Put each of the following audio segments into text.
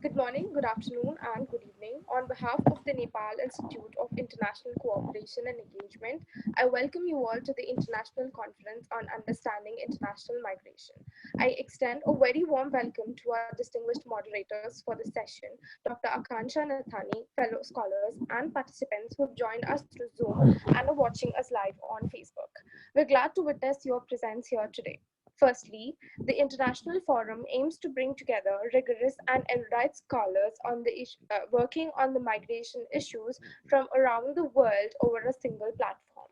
Good morning, good afternoon, and good evening. On behalf of the Nepal Institute of International Cooperation and Engagement, I welcome you all to the International Conference on Understanding International Migration. I extend a very warm welcome to our distinguished moderators for this session, Dr. Aakansha Natani, fellow scholars, and participants who have joined us through Zoom and are watching us live on Facebook. We're glad to witness your presence here today. Firstly, the International Forum aims to bring together rigorous and erudite scholars on the working on the migration issues from around the world over a single platform.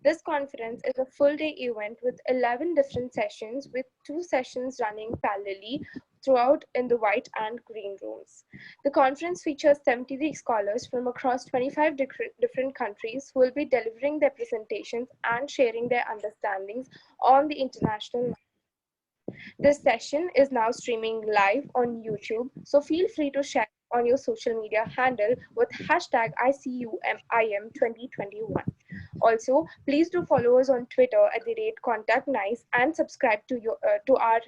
This conference is a full-day event with 11 different sessions, with 2 sessions running parallelly throughout in the white and green rooms. The conference features 73 scholars from across 25 different countries who will be delivering their presentations and sharing their understandings on the international. This session is now streaming live on YouTube, so feel free to share on your social media handle with hashtag ICUMIM2021. Also, please do follow us on Twitter at the rate Contact Nice and subscribe to our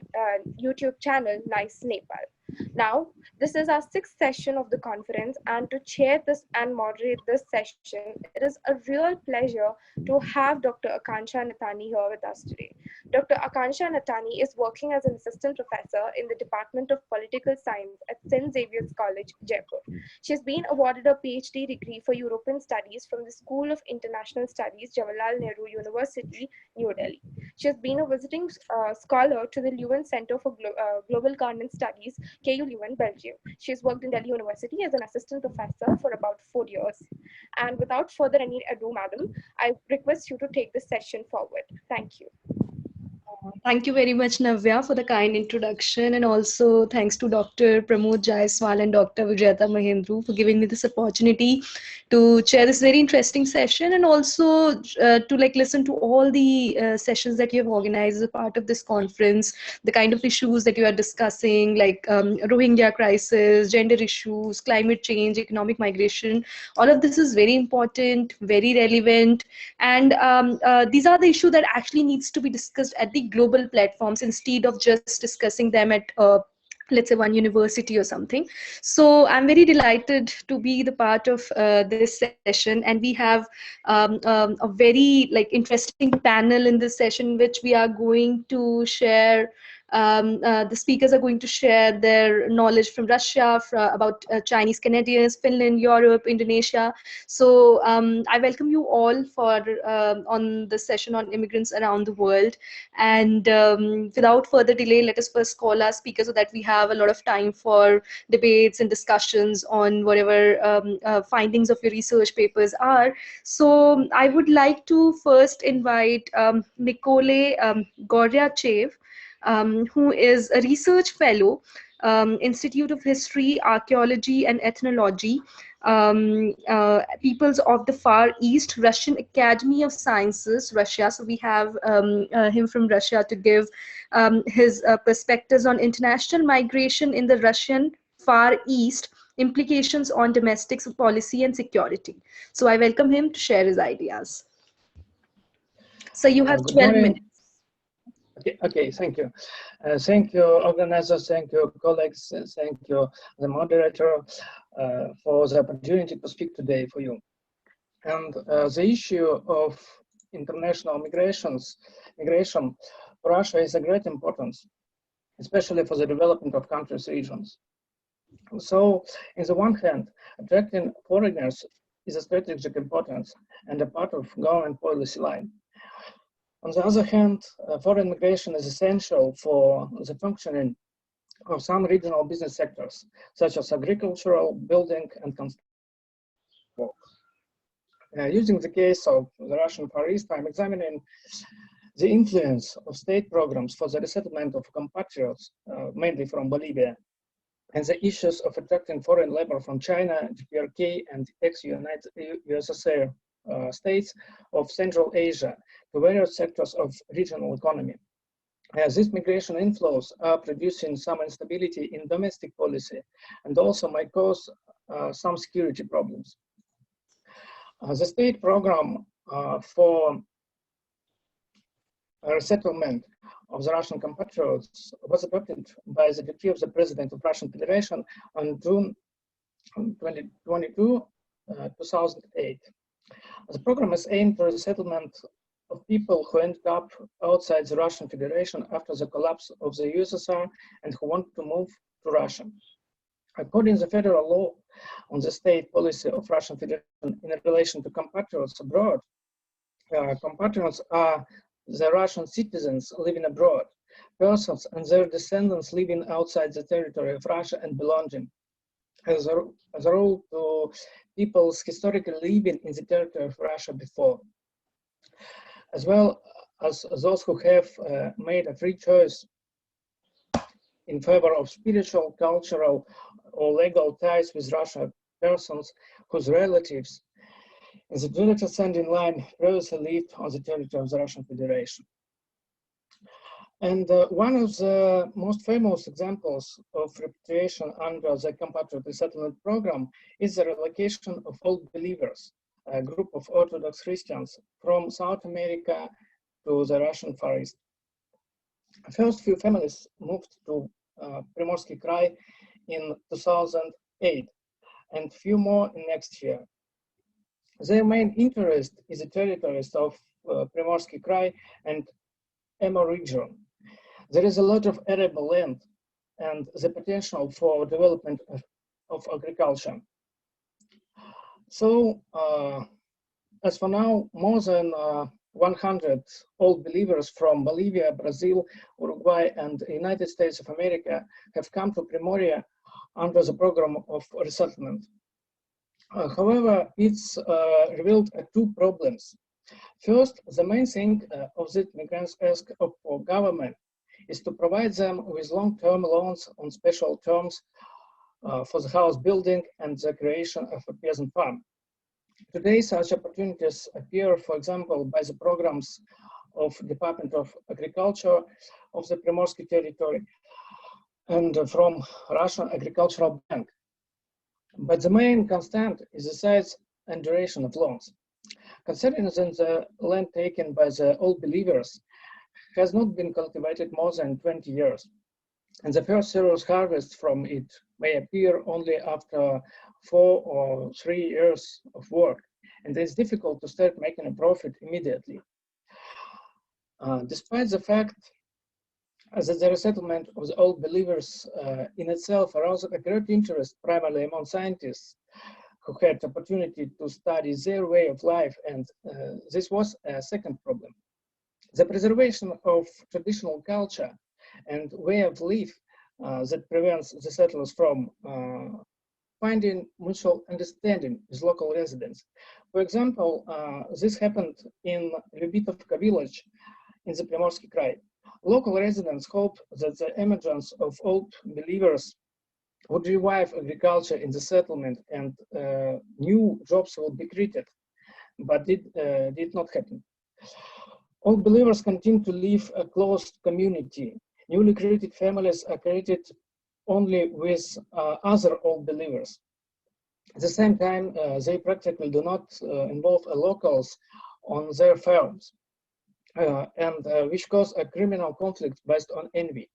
YouTube channel Nice Nepal. Now, this is our 6th session of the conference, and to chair this and moderate this session, it is a real pleasure to have Dr. Aakansha Natani here with us today. Dr. Aakansha Natani is working as an assistant professor in the Department of Political Science at St. Xaviers College, Jaipur. She has been awarded a PhD degree for European Studies from the School of International Studies, Jawaharlal Nehru University, New Delhi. She has been a visiting scholar to the Leuven Center for Global Governance Studies, KU Leuven, Belgium. She has worked in Delhi University as an assistant professor for about 4 years. And without further any ado, madam, I request you to take this session forward. Thank you. Thank you very much, Navya, for the kind introduction, and also thanks to Dr. Pramod Jaiswal and Dr. Vijayata Mahendru for giving me this opportunity to chair this very interesting session, and also to listen to all the sessions that you have organized as a part of this conference, the kind of issues that you are discussing, like Rohingya crisis, gender issues, climate change, economic migration. All of this is very important, very relevant, and these are the issues that actually needs to be discussed at the global platforms instead of just discussing them at let's say one university or something. So I'm very delighted to be the part of this session, and we have a very interesting panel in this session, which we are going to share. The speakers are going to share their knowledge from Russia, about Chinese Canadians, Finland, Europe, Indonesia. So I welcome you all for on the session on immigrants around the world. And without further delay, let us first call our speakers so that we have a lot of time for debates and discussions on whatever findings of your research papers are. So I would like to first invite Nikolay Goryachev, who is a research fellow, Institute of History, Archaeology, and Ethnology, Peoples of the Far East, Russian Academy of Sciences, Russia. So we have him from Russia to give his perspectives on international migration in the Russian Far East, implications on domestic policy and security. So I welcome him to share his ideas. So you have 12 minutes. Okay, thank you. Thank you, organizers, thank you, colleagues, thank you, the moderator, for the opportunity to speak today for you. And the issue of international migration for Russia is a great importance, especially for the development of countries' regions. So, on the one hand, attracting foreigners is a strategic importance and a part of government policy line. On the other hand, foreign migration is essential for the functioning of some regional business sectors, such as agricultural, building, and construction. Using the case of the Russian Far East, I'm examining the influence of state programs for the resettlement of compatriots, mainly from Bolivia, and the issues of attracting foreign labor from China, GPRK, and ex-USSR states of Central Asia to various sectors of regional economy. These migration inflows are producing some instability in domestic policy and also might cause some security problems. The state program for resettlement of the Russian compatriots was adopted by the decree of the President of Russian Federation on June 2022, 2008. The program is aimed for the settlement of people who ended up outside the Russian Federation after the collapse of the USSR and who want to move to Russia. According to the federal law on the state policy of Russian Federation in relation to compatriots abroad, compatriots are the Russian citizens living abroad, persons and their descendants living outside the territory of Russia and belonging, as a rule, to peoples historically living in the territory of Russia before, as well as those who have made a free choice in favor of spiritual, cultural, or legal ties with Russia, persons whose relatives in the direct ascending line previously lived on the territory of the Russian Federation. And one of the most famous examples of repatriation under the compatriot resettlement program is the relocation of old believers, a group of Orthodox Christians from South America to the Russian Far East. The first few families moved to Primorsky Krai in 2008 and few more in next year. Their main interest is the territories of Primorsky Krai and Amur region. There is a lot of arable land and the potential for development of agriculture. So, as for now, more than 100 old believers from Bolivia, Brazil, Uruguay, and the United States of America have come to Primoria under the program of resettlement. However, it's revealed two problems. First, the main thing of the migrants ask of government is to provide them with long-term loans on special terms for the house building and the creation of a peasant farm. Today, such opportunities appear, for example, by the programs of Department of Agriculture of the Primorsky territory and from Russian Agricultural Bank. But the main constant is the size and duration of loans. Considering that the land taken by the old believers has not been cultivated more than 20 years, and the first serious harvest from it may appear only after 4 or 3 years of work, and it's difficult to start making a profit immediately. Despite the fact that the resettlement of the old believers in itself aroused a great interest primarily among scientists who had the opportunity to study their way of life, and this was a second problem. The preservation of traditional culture and way of life that prevents the settlers from finding mutual understanding with local residents. For example, this happened in Lyubitovka village in the Primorsky Krai. Local residents hoped that the emergence of old believers would revive agriculture in the settlement and new jobs will be created, but it did not happen. Old believers continue to live a closed community. Newly created families are created only with other old believers. At the same time, they practically do not involve locals on their farms, which cause a criminal conflict based on envy.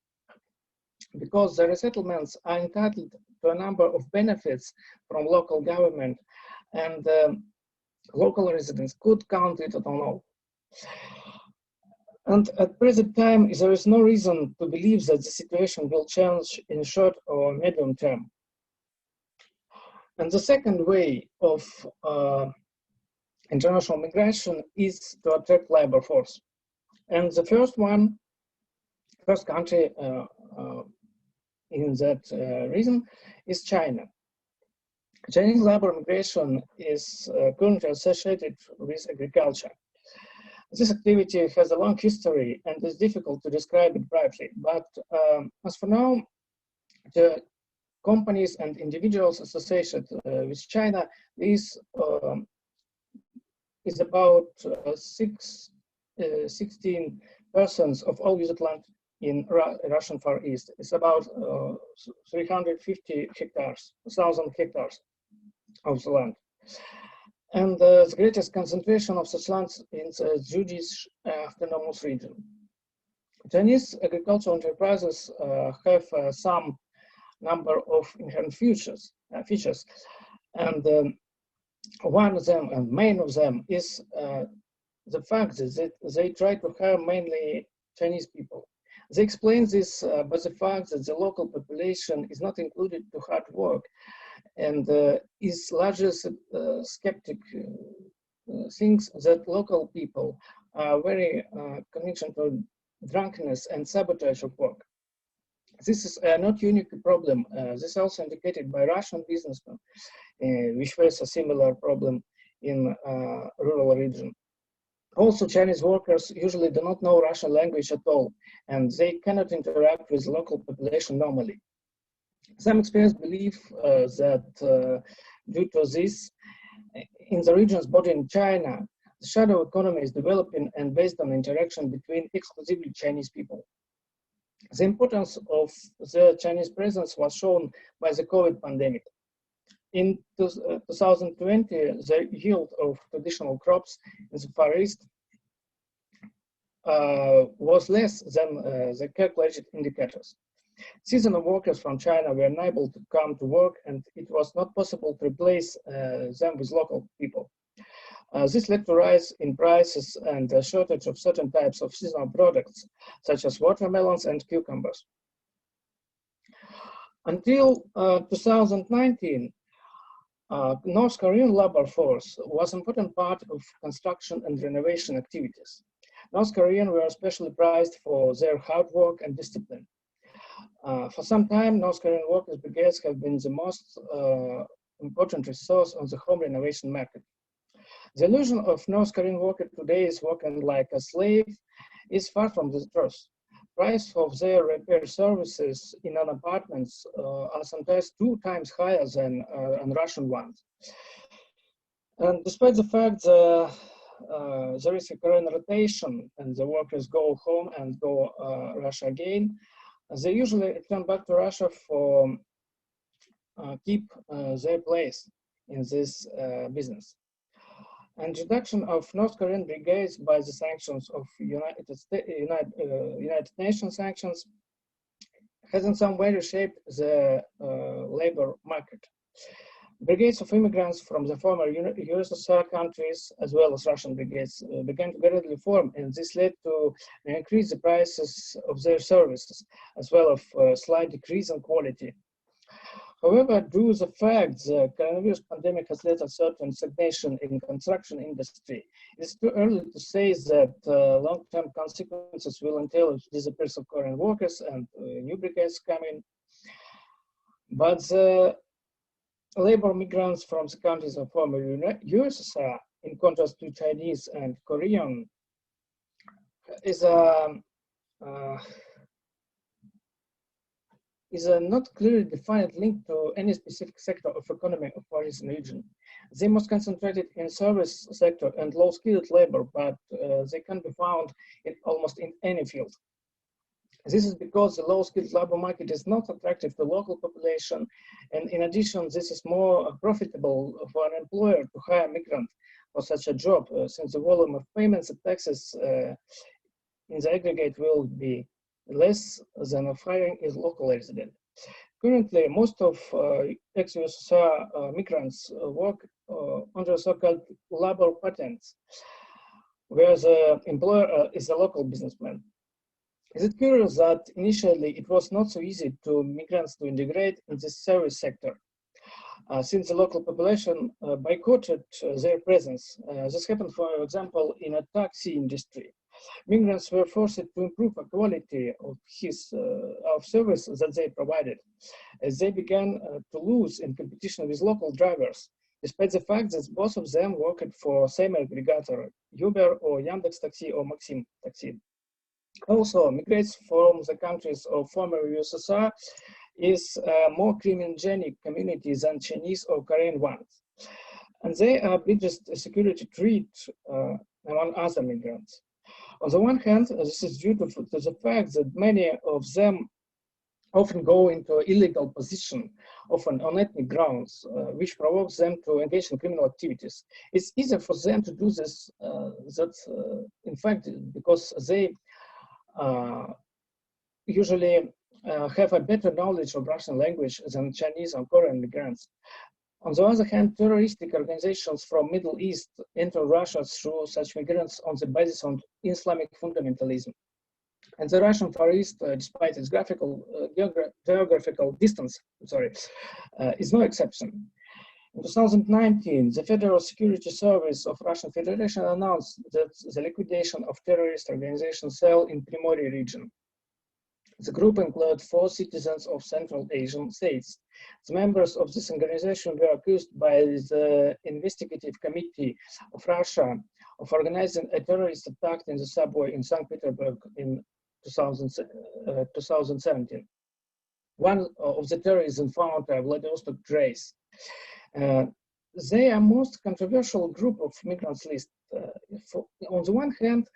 Because the resettlements are entitled to a number of benefits from local government, and local residents could count it on all. And at present time, there is no reason to believe that the situation will change in short or medium term. And the second way of international migration is to attract labor force. And the first country in that reason is China. Chinese labor migration is currently associated with agriculture. This activity has a long history and is difficult to describe it brightly, but as for now, the companies and individuals associated with China is about 16% of all used land in Russian Far East. It's about 350 hectares, 1,000 hectares of the land. And the greatest concentration of such lands in the Jewish autonomous region. Chinese agricultural enterprises have some number of inherent features, and one of them, and main of them, is the fact that they try to hire mainly Chinese people. They explain this by the fact that the local population is not included to hard work and is largely skeptic, thinks that local people are very connection to drunkenness and sabotage of work. This is not unique problem. This is also indicated by Russian businessmen, which face a similar problem in rural region. Also, Chinese workers usually do not know Russian language at all, and they cannot interact with local population normally. Some experts believe that due to this, in the regions bordering China, the shadow economy is developing and based on interaction between exclusively Chinese people. The importance of the Chinese presence was shown by the COVID pandemic. In 2020, the yield of traditional crops in the Far East was less than the calculated indicators. Seasonal workers from China were unable to come to work, and it was not possible to replace them with local people. This led to a rise in prices and a shortage of certain types of seasonal products, such as watermelons and cucumbers. Until 2019, North Korean labor force was an important part of construction and renovation activities. North Koreans were especially prized for their hard work and discipline. For some time, North Korean workers' brigades have been the most important resource on the home renovation market. The illusion of North Korean worker today is working like a slave is far from the truth. Price of their repair services in an apartments are sometimes 2 times higher than Russian ones. And despite the fact that there is a Korean rotation and the workers go home and go Russia again, they usually return back to Russia for keep their place in this business. And reduction of North Korean brigades by the sanctions of United Nations sanctions has in some way reshaped the labor market. Brigades of immigrants from the former USSR countries, as well as Russian brigades, began to gradually form, and this led to an increase the prices of their services, as well as a slight decrease in quality. However, due to the fact the coronavirus pandemic has led to a certain stagnation in construction industry, it's too early to say that long-term consequences will entail the disappearance of Korean workers and new brigades coming. But the labor migrants from the countries of former USSR, in contrast to Chinese and Korean, is a not clearly defined link to any specific sector of economy of origin region. They must concentrated in service sector and low-skilled labor, but they can be found in almost in any field. This is because the low-skilled labor market is not attractive to local population, and in addition, this is more profitable for an employer to hire a migrant for such a job, since the volume of payments and taxes in the aggregate will be less than of hiring a local resident. Currently, most of ex-USSR migrants work under so-called labor patents, where the employer is a local businessman. Is it curious that initially it was not so easy to migrants to integrate in this service sector, since the local population boycotted their presence? This happened, for example, in a taxi industry. Migrants were forced to improve the quality of service that they provided, as they began to lose in competition with local drivers, despite the fact that both of them worked for same aggregator, Uber or Yandex Taxi or Maxim Taxi. Also, migrants from the countries of former USSR is more criminogenic communities than Chinese or Korean ones, and they are biggest security threat among other migrants. On the one hand, this is due to the fact that many of them often go into illegal position, often on ethnic grounds, which provokes them to engage in criminal activities. It's easier for them to do this, in fact, because they usually have a better knowledge of Russian language than Chinese or Korean migrants. On the other hand, terroristic organizations from Middle East enter Russia through such migrants on the basis of Islamic fundamentalism. And the Russian Far East, despite its geographical distance, is no exception. In 2019, the Federal Security Service of Russian Federation announced that the liquidation of terrorist organization cell in Primorye region. The group included 4 citizens of Central Asian states. The members of this organization were accused by the Investigative Committee of Russia of organizing a terrorist attack in the subway in St. Petersburg in 2017. One of the terrorists found a Vladivostok trace. They are most controversial group of migrants list. On the one hand,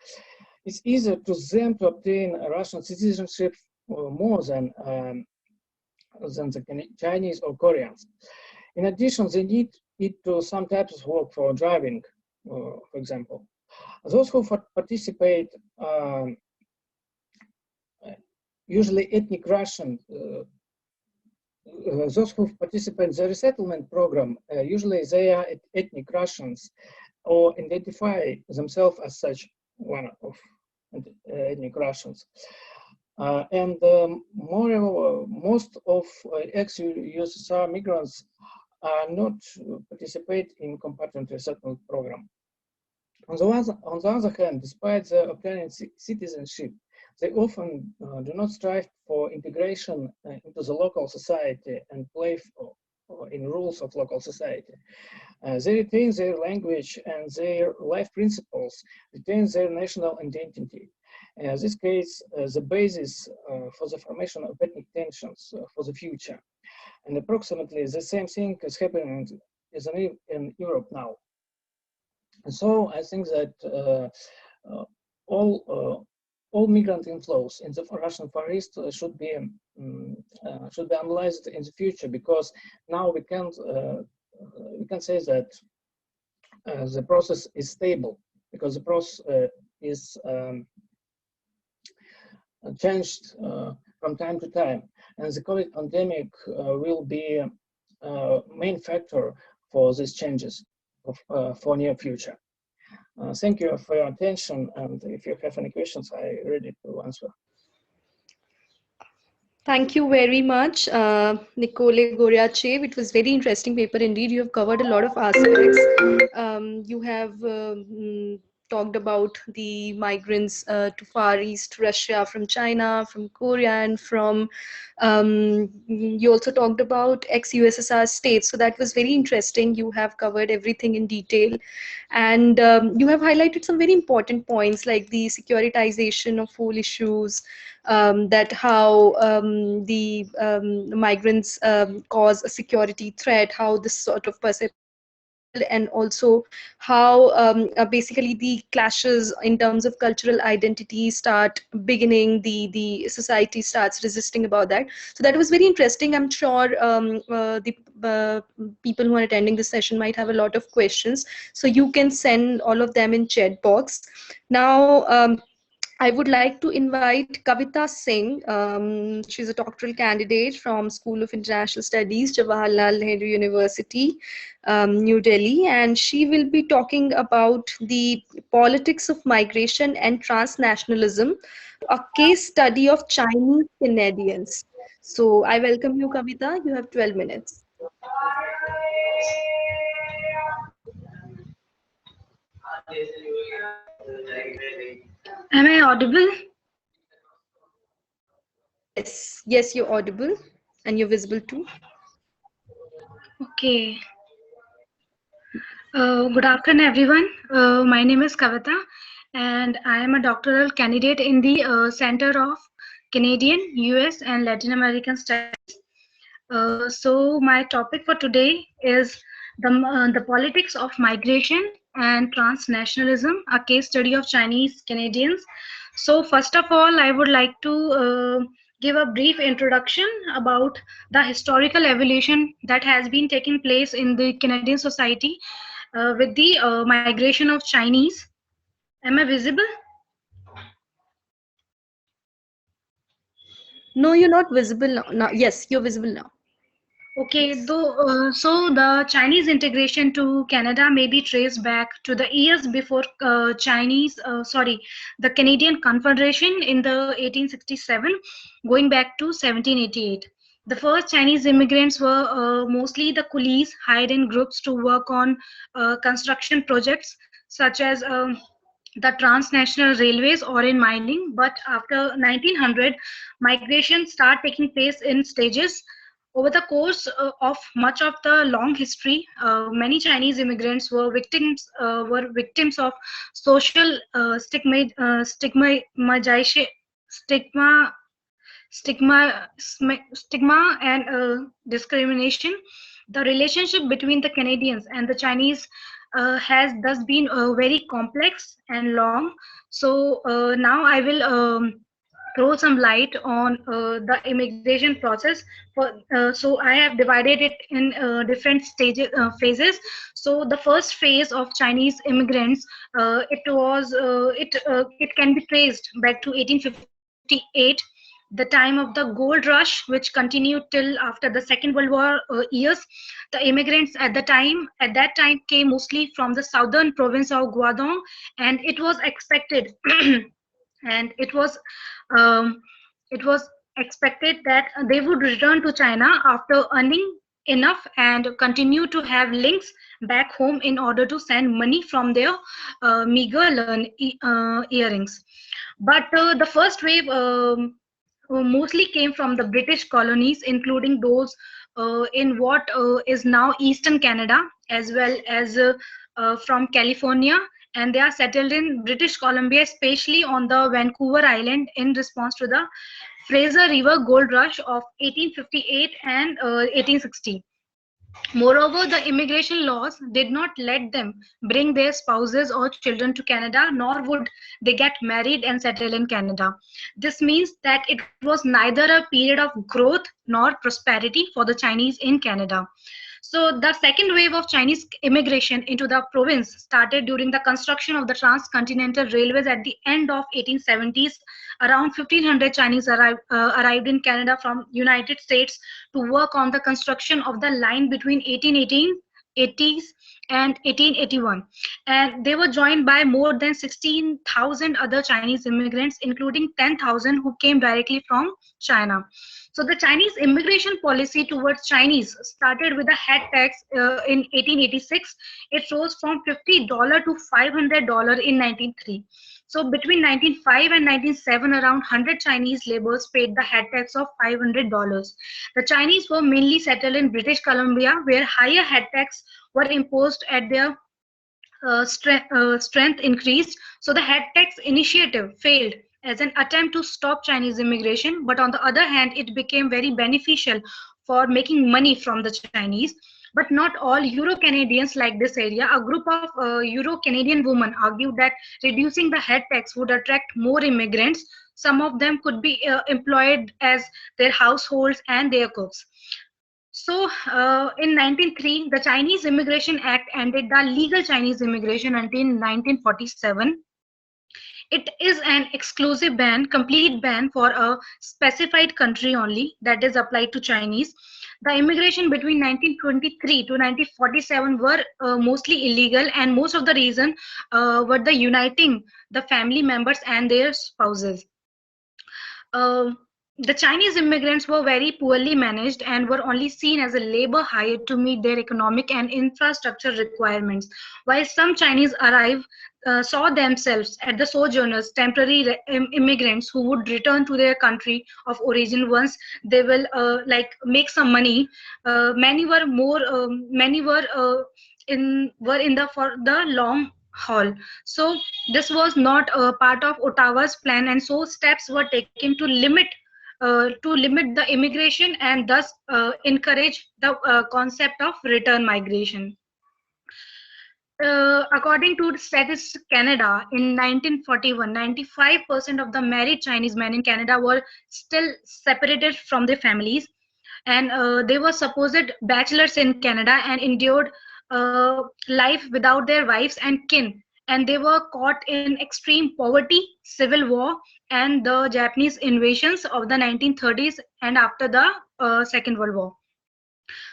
it's easier to them to obtain a Russian citizenship more than the Chinese or Koreans. In addition, they need it to some types of work for driving, for example. Those who participate, usually ethnic Russian, those who participate in the resettlement program, usually they are ethnic Russians or identify themselves as such, one of ethnic Russians. Moreover, most of ex-USSR migrants are not participate in compartment resettlement program. On the other hand, despite the obtaining citizenship, they often do not strive for integration into the local society and play in rules of local society. They retain their language and their life principles, retain their national identity. In this case, the basis for the formation of ethnic tensions for the future. And approximately the same thing is happening in Europe now. And so I think that all migrant inflows in the Russian Far East should be analyzed in the future, because now we can say that the process is stable, because the process is changed from time to time, and the COVID pandemic will be a main factor for these changes for near future. Thank you for your attention, and if you have any questions, I'm ready to answer. Thank you very much, Nikolay Goryachev. It was very interesting paper indeed. You have covered a lot of aspects. You have talked about the migrants to Far East Russia from China, from Korea, and from you also talked about ex-USSR states. So that was very interesting. You have covered everything in detail, and you have highlighted some very important points like the securitization of whole issues, that how the migrants cause a security threat, how this sort of perception is built, and also how basically the clashes in terms of cultural identity start beginning, the society starts resisting about that. So that was very interesting. I'm sure the people who are attending this session might have a lot of questions, so you can send all of them in chat box. Now I would like to invite Kavita Singh. She's a doctoral candidate from School of International Studies, Jawaharlal Nehru University, New Delhi, and she will be talking about the politics of migration and transnationalism, a case study of Chinese Canadians. So I welcome you, Kavita. You have 12 minutes. Am I audible? Yes, yes, you're audible and you're visible too. Okay. Good afternoon, everyone. My name is Kavita, and I am a doctoral candidate in the Center of Canadian, US, and Latin American Studies. So my topic for today is the politics of migration and transnationalism, a case study of Chinese Canadians. So first of all, I would like to give a brief introduction about the historical evolution that has been taking place in the Canadian society with the migration of Chinese. Am I visible? No, you're not visible now. Yes, you're visible now. Okay, Yes. though, so the Chinese integration to Canada may be traced back to the years before the Canadian Confederation in the 1867, going back to 1788. The first Chinese immigrants were mostly the coolies hired in groups to work on construction projects such as the transnational railways or in mining. But after 1900, migration started taking place in stages. Over the course of much of the long history, many Chinese immigrants were victims of social stigma, stigma and discrimination. The relationship between the Canadians and the Chinese has thus been very complex and long. So now I will throw some light on the immigration process. So I have divided it in different phases. So the first phase of Chinese immigrants, it can be traced back to 1858, the time of the gold rush, which continued till after the Second World War years. The immigrants at that time came mostly from the southern province of Guangdong, and it was expected and um, it was expected that they would return to China after earning enough and continue to have links back home in order to send money from their meager earnings. But the first wave mostly came from the British colonies, including those in what is now Eastern Canada, as well as from California. And they are settled in British Columbia, especially on the Vancouver Island, in response to the Fraser River Gold Rush of 1858 and 1860. Moreover, the immigration laws did not let them bring their spouses or children to Canada, nor would they get married and settle in Canada. This means that it was neither a period of growth nor prosperity for the Chinese in Canada. So the second wave of Chinese immigration into the province started during the construction of the transcontinental railways at the end of 1870s. Around 1500 Chinese arrived in Canada from United States to work on the construction of the line between 1880s and 1881. And they were joined by more than 16,000 other Chinese immigrants, including 10,000 who came directly from China. So the Chinese immigration policy towards Chinese started with a head tax in 1886. It rose from $50 to $500 in 1903. So between 1905 and 1907, around 100 Chinese laborers paid the head tax of $500. The Chinese were mainly settled in British Columbia, where higher head tax were imposed at their strength increased. So the head tax initiative failed as an attempt to stop Chinese immigration, but on the other hand, it became very beneficial for making money from the Chinese. But not all Euro-Canadians like this area. A group of Euro-Canadian women argued that reducing the head tax would attract more immigrants. Some of them could be employed as their households and their cooks. So in 1903, the Chinese Immigration Act ended the legal Chinese immigration until 1947. It is an exclusive ban, complete ban for a specified country only, that is applied to Chinese. The immigration between 1923 to 1947 were mostly illegal, and most of the reason were the uniting the family members and their spouses. Uh, the Chinese immigrants were very poorly managed and were only seen as a labor hired to meet their economic and infrastructure requirements. While some Chinese saw themselves as the sojourners, temporary immigrants who would return to their country of origin once they will make some money. Many were in the for the long haul. So this was not a part of Ottawa's plan, and so steps were taken to limit the immigration and thus encourage the concept of return migration. According to Statistics Canada, in 1941, 95% of the married Chinese men in Canada were still separated from their families, and they were supposed bachelors in Canada and endured life without their wives and kin. and they were caught in extreme poverty, civil war, and the Japanese invasions of the 1930s and after the Second World War.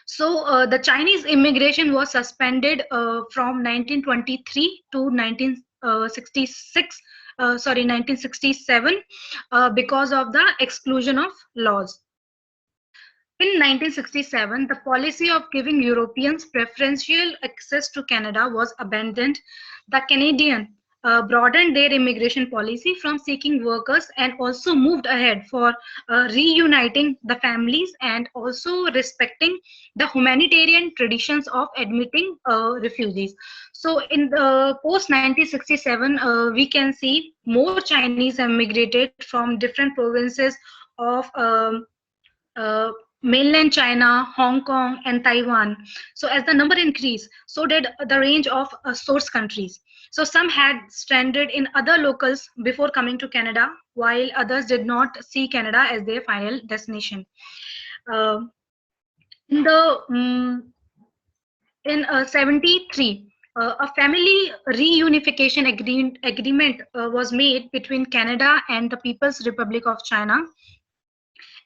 So the Chinese immigration was suspended from 1923 to 1966, 1967, because of the exclusion of laws. In 1967, the policy of giving Europeans preferential access to Canada was abandoned. The Canadian broadened their immigration policy from seeking workers and also moved ahead for reuniting the families and also respecting the humanitarian traditions of admitting refugees. So in the post 1967, we can see more Chinese immigrated from different provinces of uh, mainland China, Hong Kong, and Taiwan. So as the number increased, so did the range of source countries. So some had stranded in other locals before coming to Canada, while others did not see Canada as their final destination. Uh, in the in 73, a family reunification agreement was made between Canada and the People's Republic of China,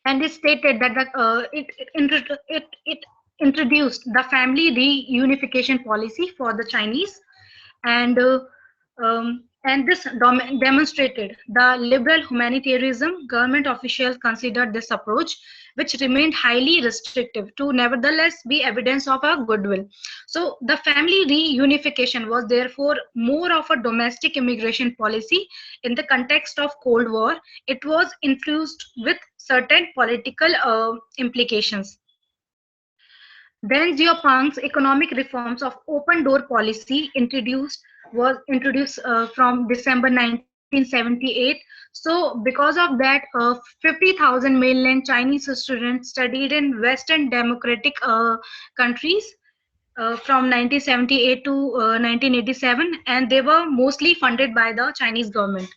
and it stated that it introduced the family reunification policy for the Chinese, and this demonstrated the liberal humanitarianism. Government officials considered this approach, which remained highly restrictive, to nevertheless be evidence of a goodwill. So the family reunification was therefore more of a domestic immigration policy in the context of Cold War. It was infused with certain political implications. Deng Xiaoping's economic reforms of open door policy was introduced from December 1978. So because of that, 50,000 mainland Chinese students studied in Western democratic countries from 1978 to 1987, and they were mostly funded by the Chinese government.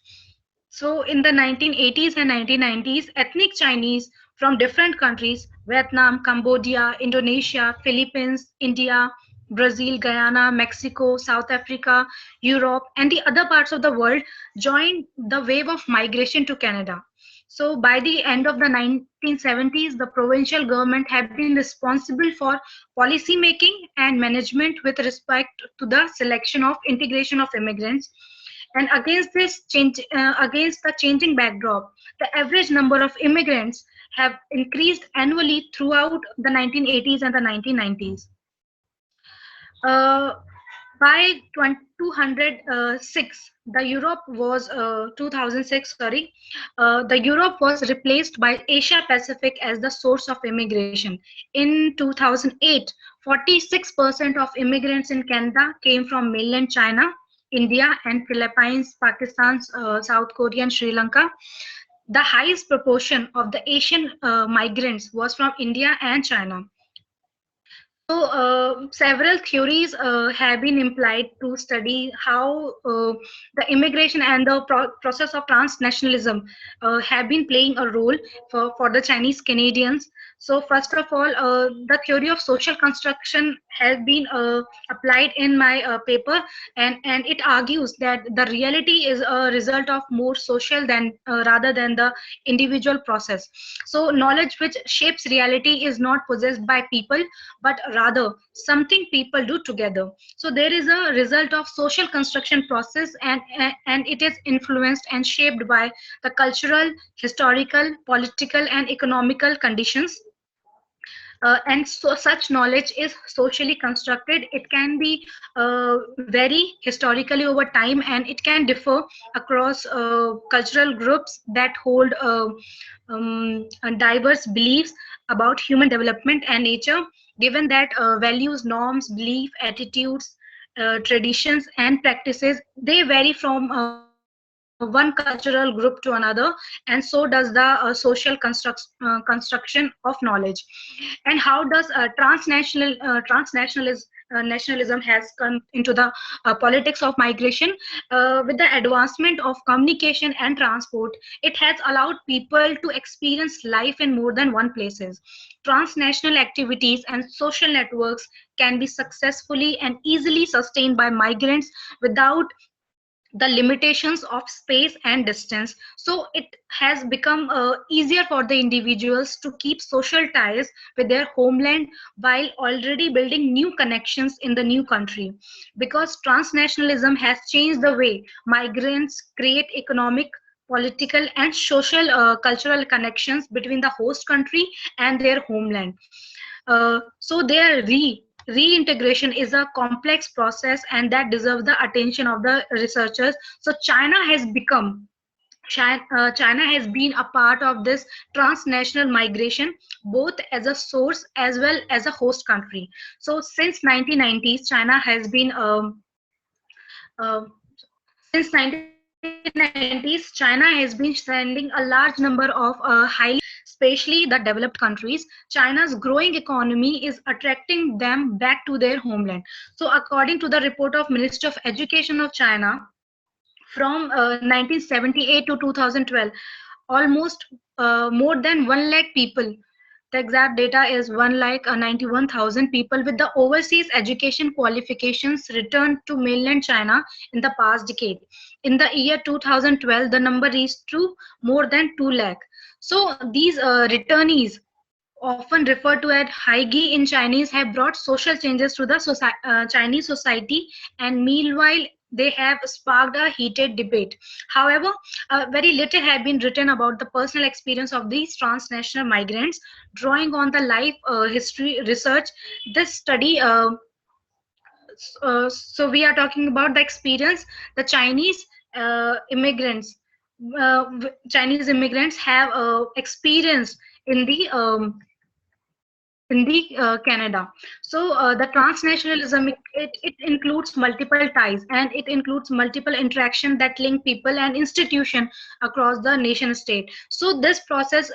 So in the 1980s and 1990s, ethnic Chinese from different countries, Vietnam, Cambodia, Indonesia, Philippines, India, Brazil, Guyana, Mexico, South Africa, Europe, and the other parts of the world joined the wave of migration to Canada. So by the end of the 1970s, the provincial government had been responsible for policy making and management with respect to the selection of integration of immigrants. And against the changing backdrop, the average number of immigrants have increased annually throughout the 1980s and the 1990s. By 2006, the Europe was 2006. Sorry, the Europe was replaced by Asia Pacific as the source of immigration. In 2008, 46% of immigrants in Canada came from mainland China, India, and Philippines, Pakistan, South Korea, and Sri Lanka. The highest proportion of the Asian migrants was from India and China. So several theories have been implied to study how the immigration and the process of transnationalism have been playing a role for the Chinese Canadians. So first of all, the theory of social construction has been applied in my paper, and it argues that the reality is a result of more social than rather than the individual process. So knowledge which shapes reality is not possessed by people, but rather something people do together. So there is a result of social construction process, and it is influenced and shaped by the cultural, historical, political, and economical conditions. And so such knowledge is socially constructed. It can be vary historically over time, and it can differ across cultural groups that hold diverse beliefs about human development and nature, given that values, norms, belief, attitudes, traditions, and practices, they vary from one cultural group to another, and so does the social construction of knowledge. And how does nationalism has come into the politics of migration? With the advancement of communication and transport, it has allowed people to experience life in more than one places. Transnational activities and social networks can be successfully and easily sustained by migrants without the limitations of space and distance. So it has become easier for the individuals to keep social ties with their homeland while already building new connections in the new country, because transnationalism has changed the way migrants create economic, political and social cultural connections between the host country and their homeland. So their reintegration is a complex process and that deserves the attention of the researchers. So China has been a part of this transnational migration, both as a source as well as a host country. So since 1990s, uh, since 1990s, China has been sending a large number of especially the developed countries. China's growing economy is attracting them back to their homeland. So according to the report of Ministry of Education of China, from 1978 to 2012, almost more than 1 lakh people, the exact data is 1 lakh 91,000 people with the overseas education qualifications returned to mainland China in the past decade. In the year 2012, the number reached to more than 2 lakh. So these returnees, often referred to as Haigi in Chinese, have brought social changes to the Chinese society, and meanwhile, they have sparked a heated debate. However, very little had been written about the personal experience of these transnational migrants. Drawing on the life history research, this study so we are talking about the experience the Chinese immigrants have experienced in the Canada. So the transnationalism, it includes multiple ties and it includes multiple interaction that link people and institution across the nation state. So this process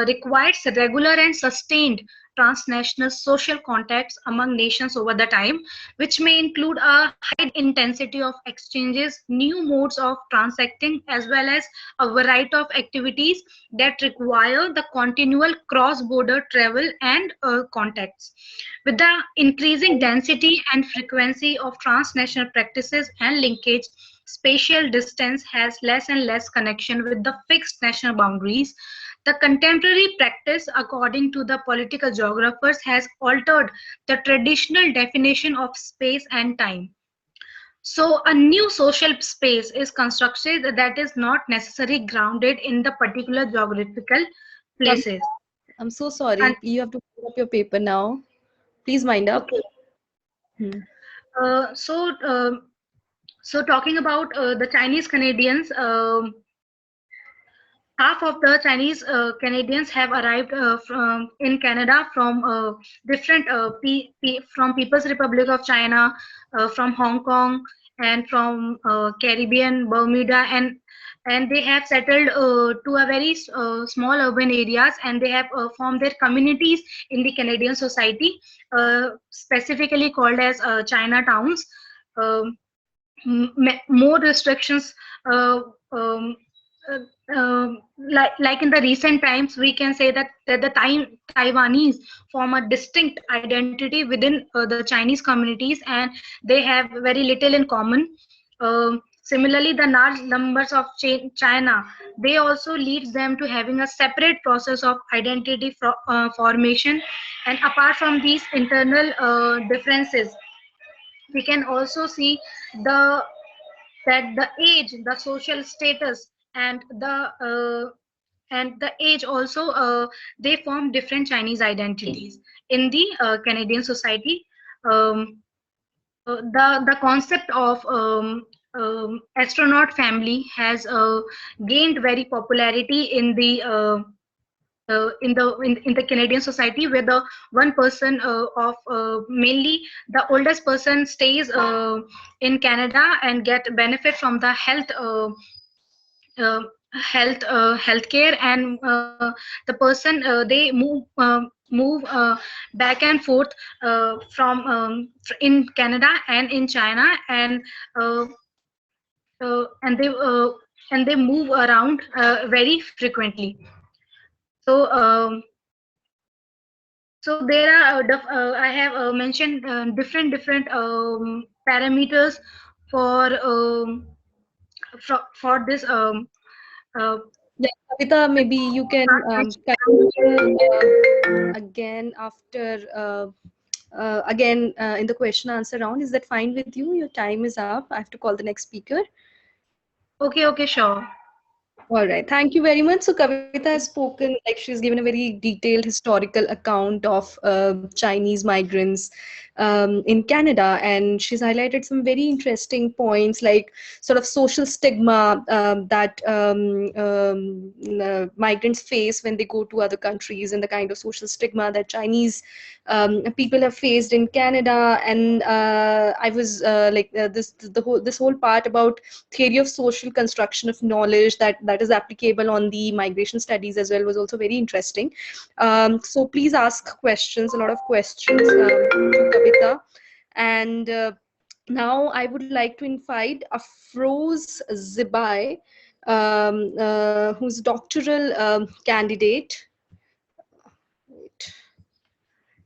requires regular and sustained transnational social contacts among nations over the time, which may include a high intensity of exchanges, new modes of transacting, as well as a variety of activities that require the continual cross-border travel and contacts. With the increasing density and frequency of transnational practices and linkage, spatial distance has less and less connection with the fixed national boundaries. The contemporary practice, according to the political geographers, has altered the traditional definition of space and time. So a new social space is constructed that is not necessarily grounded in the particular geographical I'm, places. I'm so And sorry. You have to put up your paper now. Please wind up. okay, Hmm. uh, so uh, so talking about the Chinese Canadians, half of the Chinese Canadians have arrived from in Canada from different from People's Republic of China, from Hong Kong, and from Caribbean, Bermuda, and they have settled to a very small urban areas, and they have formed their communities in the Canadian society, specifically called as Chinatowns. Um, More restrictions, uh, um, like in the recent times, we can say that the Taiwanese form a distinct identity within the Chinese communities, and they have very little in common. Similarly, the large numbers of China, they also leads them to having a separate process of identity formation. And apart from these internal differences, we can also see the that the age, the social status, and the age also, they form different Chinese identities in the Canadian society. The concept of astronaut family has gained very popularity in the Canadian society, where the one person of mainly the oldest person stays in Canada and get benefit from the uh, healthcare, and the person they move back and forth from in Canada and in China, uh, and they move around very frequently. So there are I have mentioned different parameters for for this uh, Yeah, Kavita, maybe you can continue again after in the question answer round. Is that fine with you? Your time is up. I have to call the next speaker. okay, sure. All right, thank you very much. So Kavita has spoken, like she's given a very detailed historical account of Chinese migrants in Canada, and she's highlighted some very interesting points, like sort of social stigma that migrants face when they go to other countries, and the kind of social stigma that Chinese people have faced in Canada. And I was this whole part about theory of social construction of knowledge that is applicable on the migration studies as well was also very interesting. So please ask questions, a lot of questions to Kavita. And now I would like to invite Afroz Zibai, who's doctoral candidate. Wait.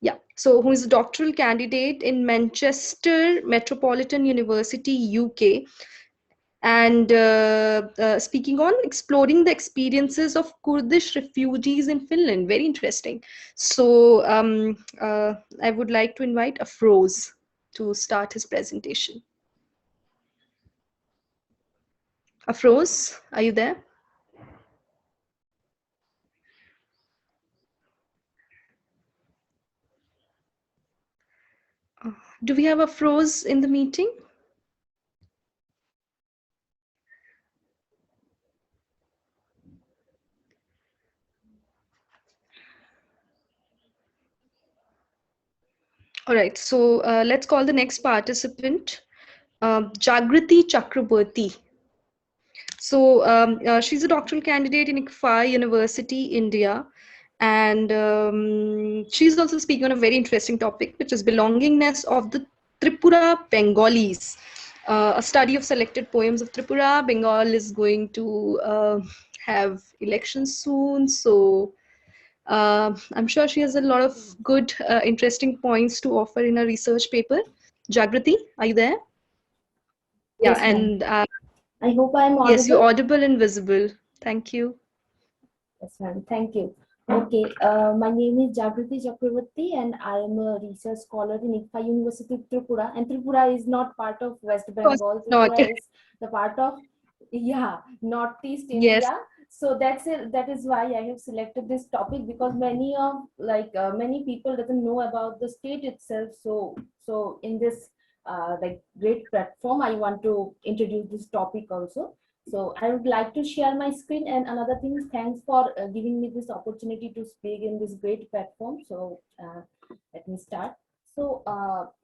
Yeah, so who is a doctoral candidate in Manchester Metropolitan University, UK, and speaking on exploring the experiences of Kurdish refugees in Finland. Very interesting. So I would like to invite Afroz to start his presentation. Afroz, are you there? Do we have Afroz in the meeting? All right, so let's call the next participant, Jagrati Chakraborty. So she's a doctoral candidate in ICFAI University, India. And she's also speaking on a very interesting topic, which is belongingness of the Tripura Bengalis, a study of selected poems of Tripura. Bengal is going to have elections soon, so I'm sure she has a lot of good, interesting points to offer in her research paper. Jagrati, are you there? Yeah, Yes, ma'am. and I hope I am yes, you're audible. audible and visible. Thank you. Yes, ma'am. Thank you. Okay, my name is Jagrati Chakraborty, and I am a research scholar in ICFAI University of Tripura. And Tripura is not part of West Of course Bengal. not. Tripura is the part of, yeah, Northeast Yes. India. So that's it. That is why I have selected this topic, because many people doesn't know about the state itself. So in this great platform, I want to introduce this topic also. So I would like to share my screen, and another thing is thanks for giving me this opportunity to speak in this great platform. So let me start. So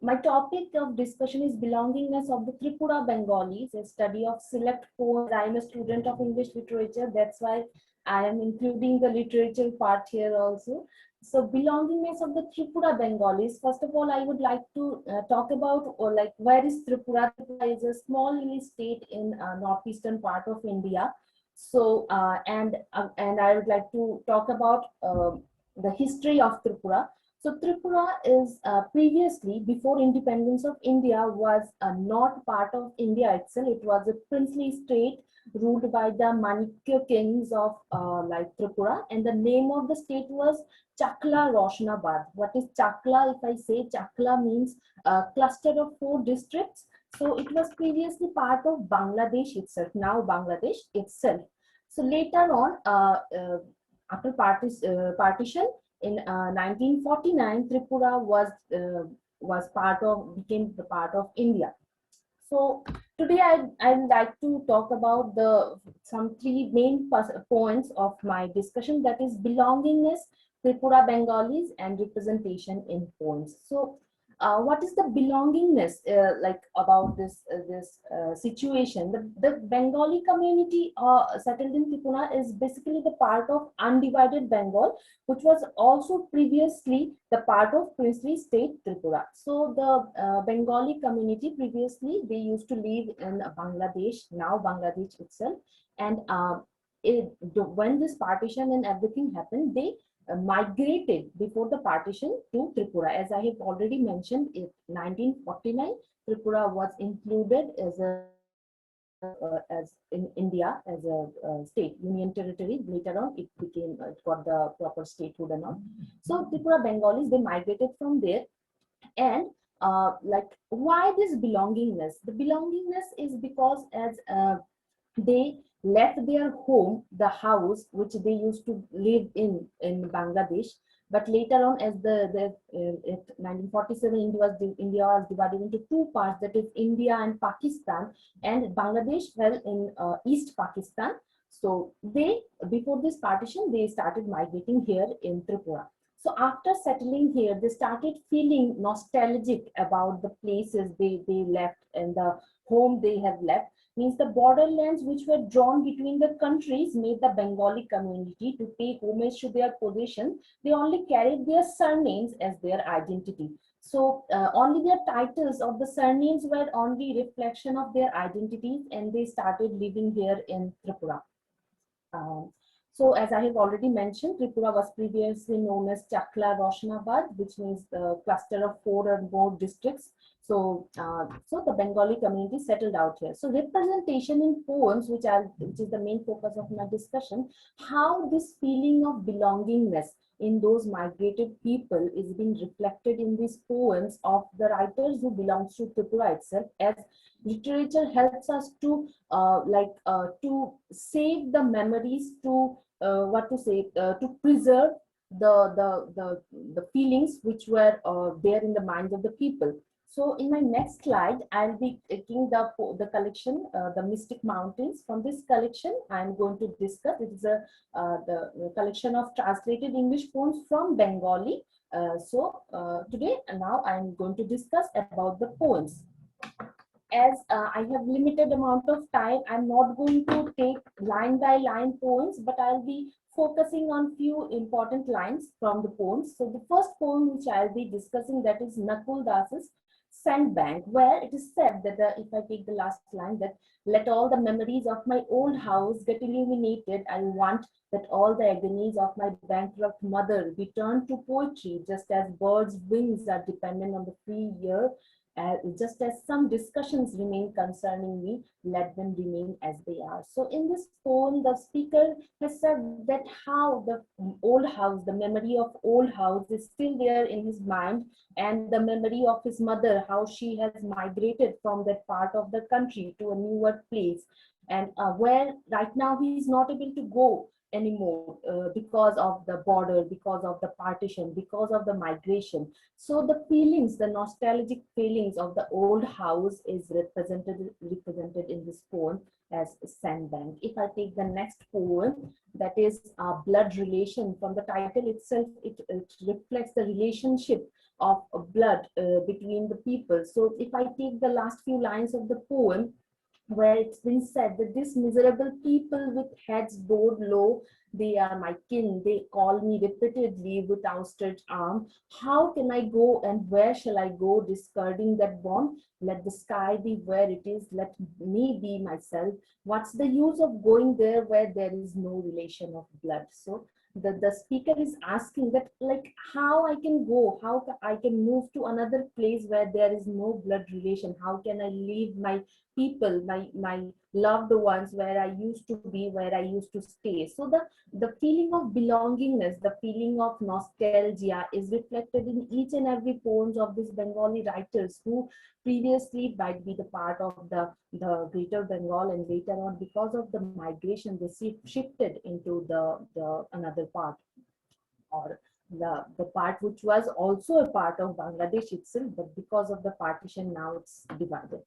my topic of discussion is belongingness of the Tripura Bengalis, a study of select poems. I am a student of English literature. That's why I am including the literature part here also. So belongingness of the Tripura Bengalis. First of all, I would like to talk about where is Tripura? Tripura is a small little state in northeastern part of India. So and I would like to talk about the history of Tripura. So Tripura is previously, before independence of India, was not part of India itself. It was a princely state ruled by the Manikya kings of Tripura, and the name of the state was Chakla Roshnabad. What is Chakla? If I say Chakla means a cluster of 4 districts. So it was previously part of Bangladesh itself, now Bangladesh itself. So later on, after partition in 1949, Tripura became the part of India. So today I'd like to talk about some 3 main points of my discussion, that is belongingness, Tripura Bengalis, and representation in poems. So what is the belongingness about this situation? The Bengali community settled in Tripura is basically the part of undivided Bengal, which was also previously the part of princely state Tripura. So the Bengali community previously, they used to live in Bangladesh, now Bangladesh itself, and when this partition and everything happened, they migrated before the partition to Tripura. As I have already mentioned, in 1949, Tripura was included as a as in India as a state, union territory. Later on, it became it got the proper statehood and all. So Tripura Bengalis, they migrated from there, and like why this belongingness? The belongingness is because as they left their home, the house which they used to live in Bangladesh. But later on, as in 1947, India was divided into two parts, that is India and Pakistan, and Bangladesh fell in East Pakistan. So they, before this partition, they started migrating here in Tripura. So after settling here, they started feeling nostalgic about the places they left and the home they have left. Means the borderlands which were drawn between the countries made the Bengali community to pay homage to their position. They only carried their surnames as their identity. So only their titles of the surnames were only reflection of their identities, and they started living here in Tripura. So as I have already mentioned, Tripura was previously known as Chakla Roshanabad, which means the cluster of 4 or more districts. So, so the Bengali community settled out here. So representation in poems, which is the main focus of my discussion, how this feeling of belongingness in those migrated people is being reflected in these poems of the writers who belongs to Tripura itself, as literature helps us to to save the memories, to to preserve the feelings which were there in the minds of the people. So in my next slide, I'll be taking the collection, the Mystic Mountains. From this collection, I'm going to discuss. It is the collection of translated English poems from Bengali. Today, now I'm going to discuss about the poems. As I have limited amount of time, I'm not going to take line by line poems, but I'll be focusing on few important lines from the poems. So the first poem which I'll be discussing, that is Nakul Das's Sandbank, where it is said that if I take the last line, that let all the memories of my old house get illuminated. I want that all the agonies of my bankrupt mother be turned to poetry, just as birds' wings are dependent on the free air. Just as some discussions remain concerning me, let them remain as they are. So in this poem, the speaker has said that how the old house, the memory of old house is still there in his mind, and the memory of his mother, how she has migrated from that part of the country to a newer place, and where right now he is not able to go anymore because of the border, because of the partition, because of the migration. So the feelings, the nostalgic feelings of the old house is represented in this poem as Sandbank. If I take the next poem, that is Blood Relation. From the title itself, it reflects the relationship of blood between the people. So if I take the last few lines of the poem, where it's been said that this miserable people with heads bowed low, they are my kin, they call me repeatedly with outstretched arm. How can I go, and where shall I go, discarding that bond? Let the sky be where it is, let me be myself. What's the use of going there where there is no relation of blood? So the speaker is asking that, like, how I can go, how I can move to another place where there is no blood relation. How can I leave my people, my loved ones, where I used to be, where I used to stay? So the feeling of belongingness, the feeling of nostalgia is reflected in each and every poems of these Bengali writers who previously might be the part of the greater Bengal, and later on, because of the migration, they shifted into the another part, or the part which was also a part of Bangladesh itself, but because of the partition, now it's divided.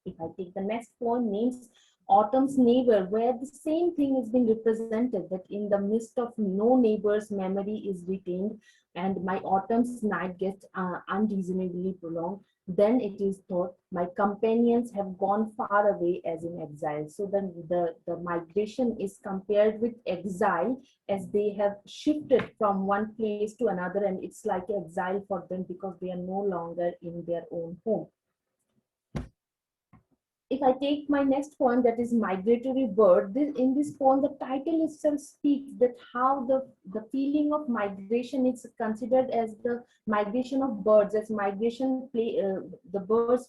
If I take the next poem, names Autumn's Neighbor, where the same thing is being represented, that in the midst of no neighbor's memory is retained, and my autumn's night gets unreasonably prolonged. Then it is thought my companions have gone far away as in exile. So then the migration is compared with exile, as they have shifted from one place to another, and it's like exile for them because they are no longer in their own home. If I take my next poem, that is Migratory Bird, in this poem, the title itself speaks that how the feeling of migration is considered as the migration of birds, as migration the birds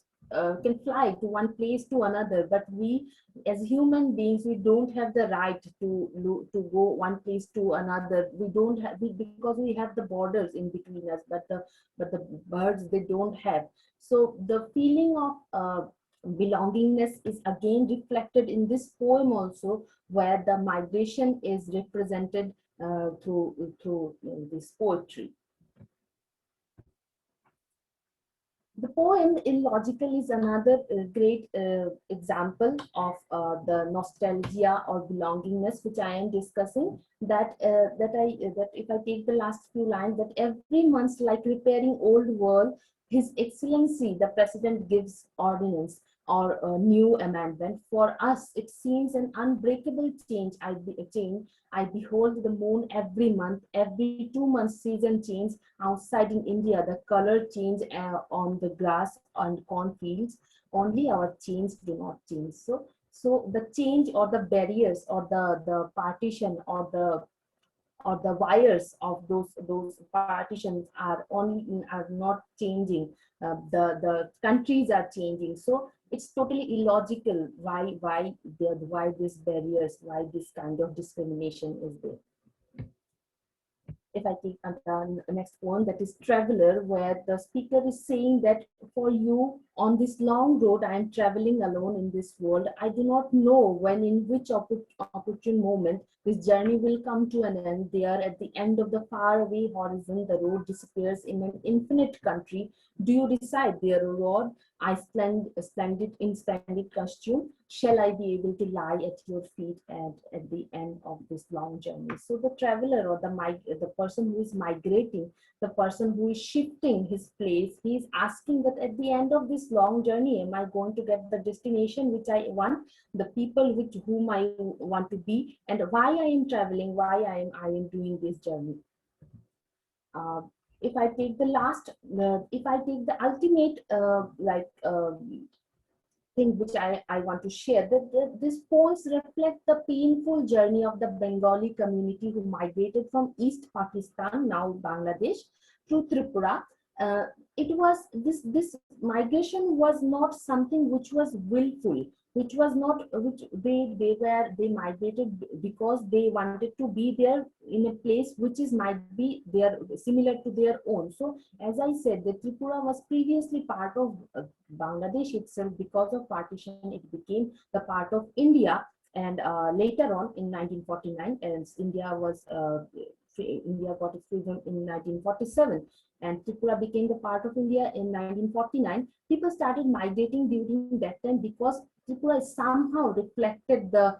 can fly to one place to another, but we as human beings, we don't have the right to go one place to another. We don't have, because we have the borders in between us, but the birds, they don't have. So the feeling of belongingness is again reflected in this poem also, where the migration is represented through this poetry. The poem Illogical is another great example of the nostalgia or belongingness, which I am discussing. That if I take the last few lines, that every month, like repairing old wall, His Excellency the President gives ordinance or a new amendment. For us, it seems an unbreakable change. I behold the moon every month, every 2 months season change. Outside in India, the color change on the grass and cornfields. Only our chains do not change. So the change or the barriers or the partition or the wires of those partitions are not changing. The countries are changing. So it's totally illogical why these barriers, why this kind of discrimination is there. If I take the next one, that is Traveler, where the speaker is saying that for you on this long road, I am traveling alone in this world. I do not know when, in which opportune moment, this journey will come to an end. There at the end of the faraway horizon, the road disappears in an infinite country. Do you decide there, O Lord? I in splendid costume, shall I be able to lie at your feet at the end of this long journey? So the traveler or the person who is migrating, the person who is shifting his place, he is asking that at the end of this long journey, am I going to get the destination which I want, the people with whom I want to be, and why I am traveling, why I am doing this journey. If I take the ultimate thing which I want to share, that these poems reflect the painful journey of the Bengali community who migrated from East Pakistan, now Bangladesh, through Tripura. It was this migration was not something which was willful, which was not which they migrated because they wanted to be there in a place which is might be there similar to their own. So as I said, the Tripura was previously part of Bangladesh itself. Because of partition, it became the part of India, and later on in 1949, as India got its freedom in 1947, and Tripura became the part of India in 1949. People started migrating during that time because Tripura somehow reflected the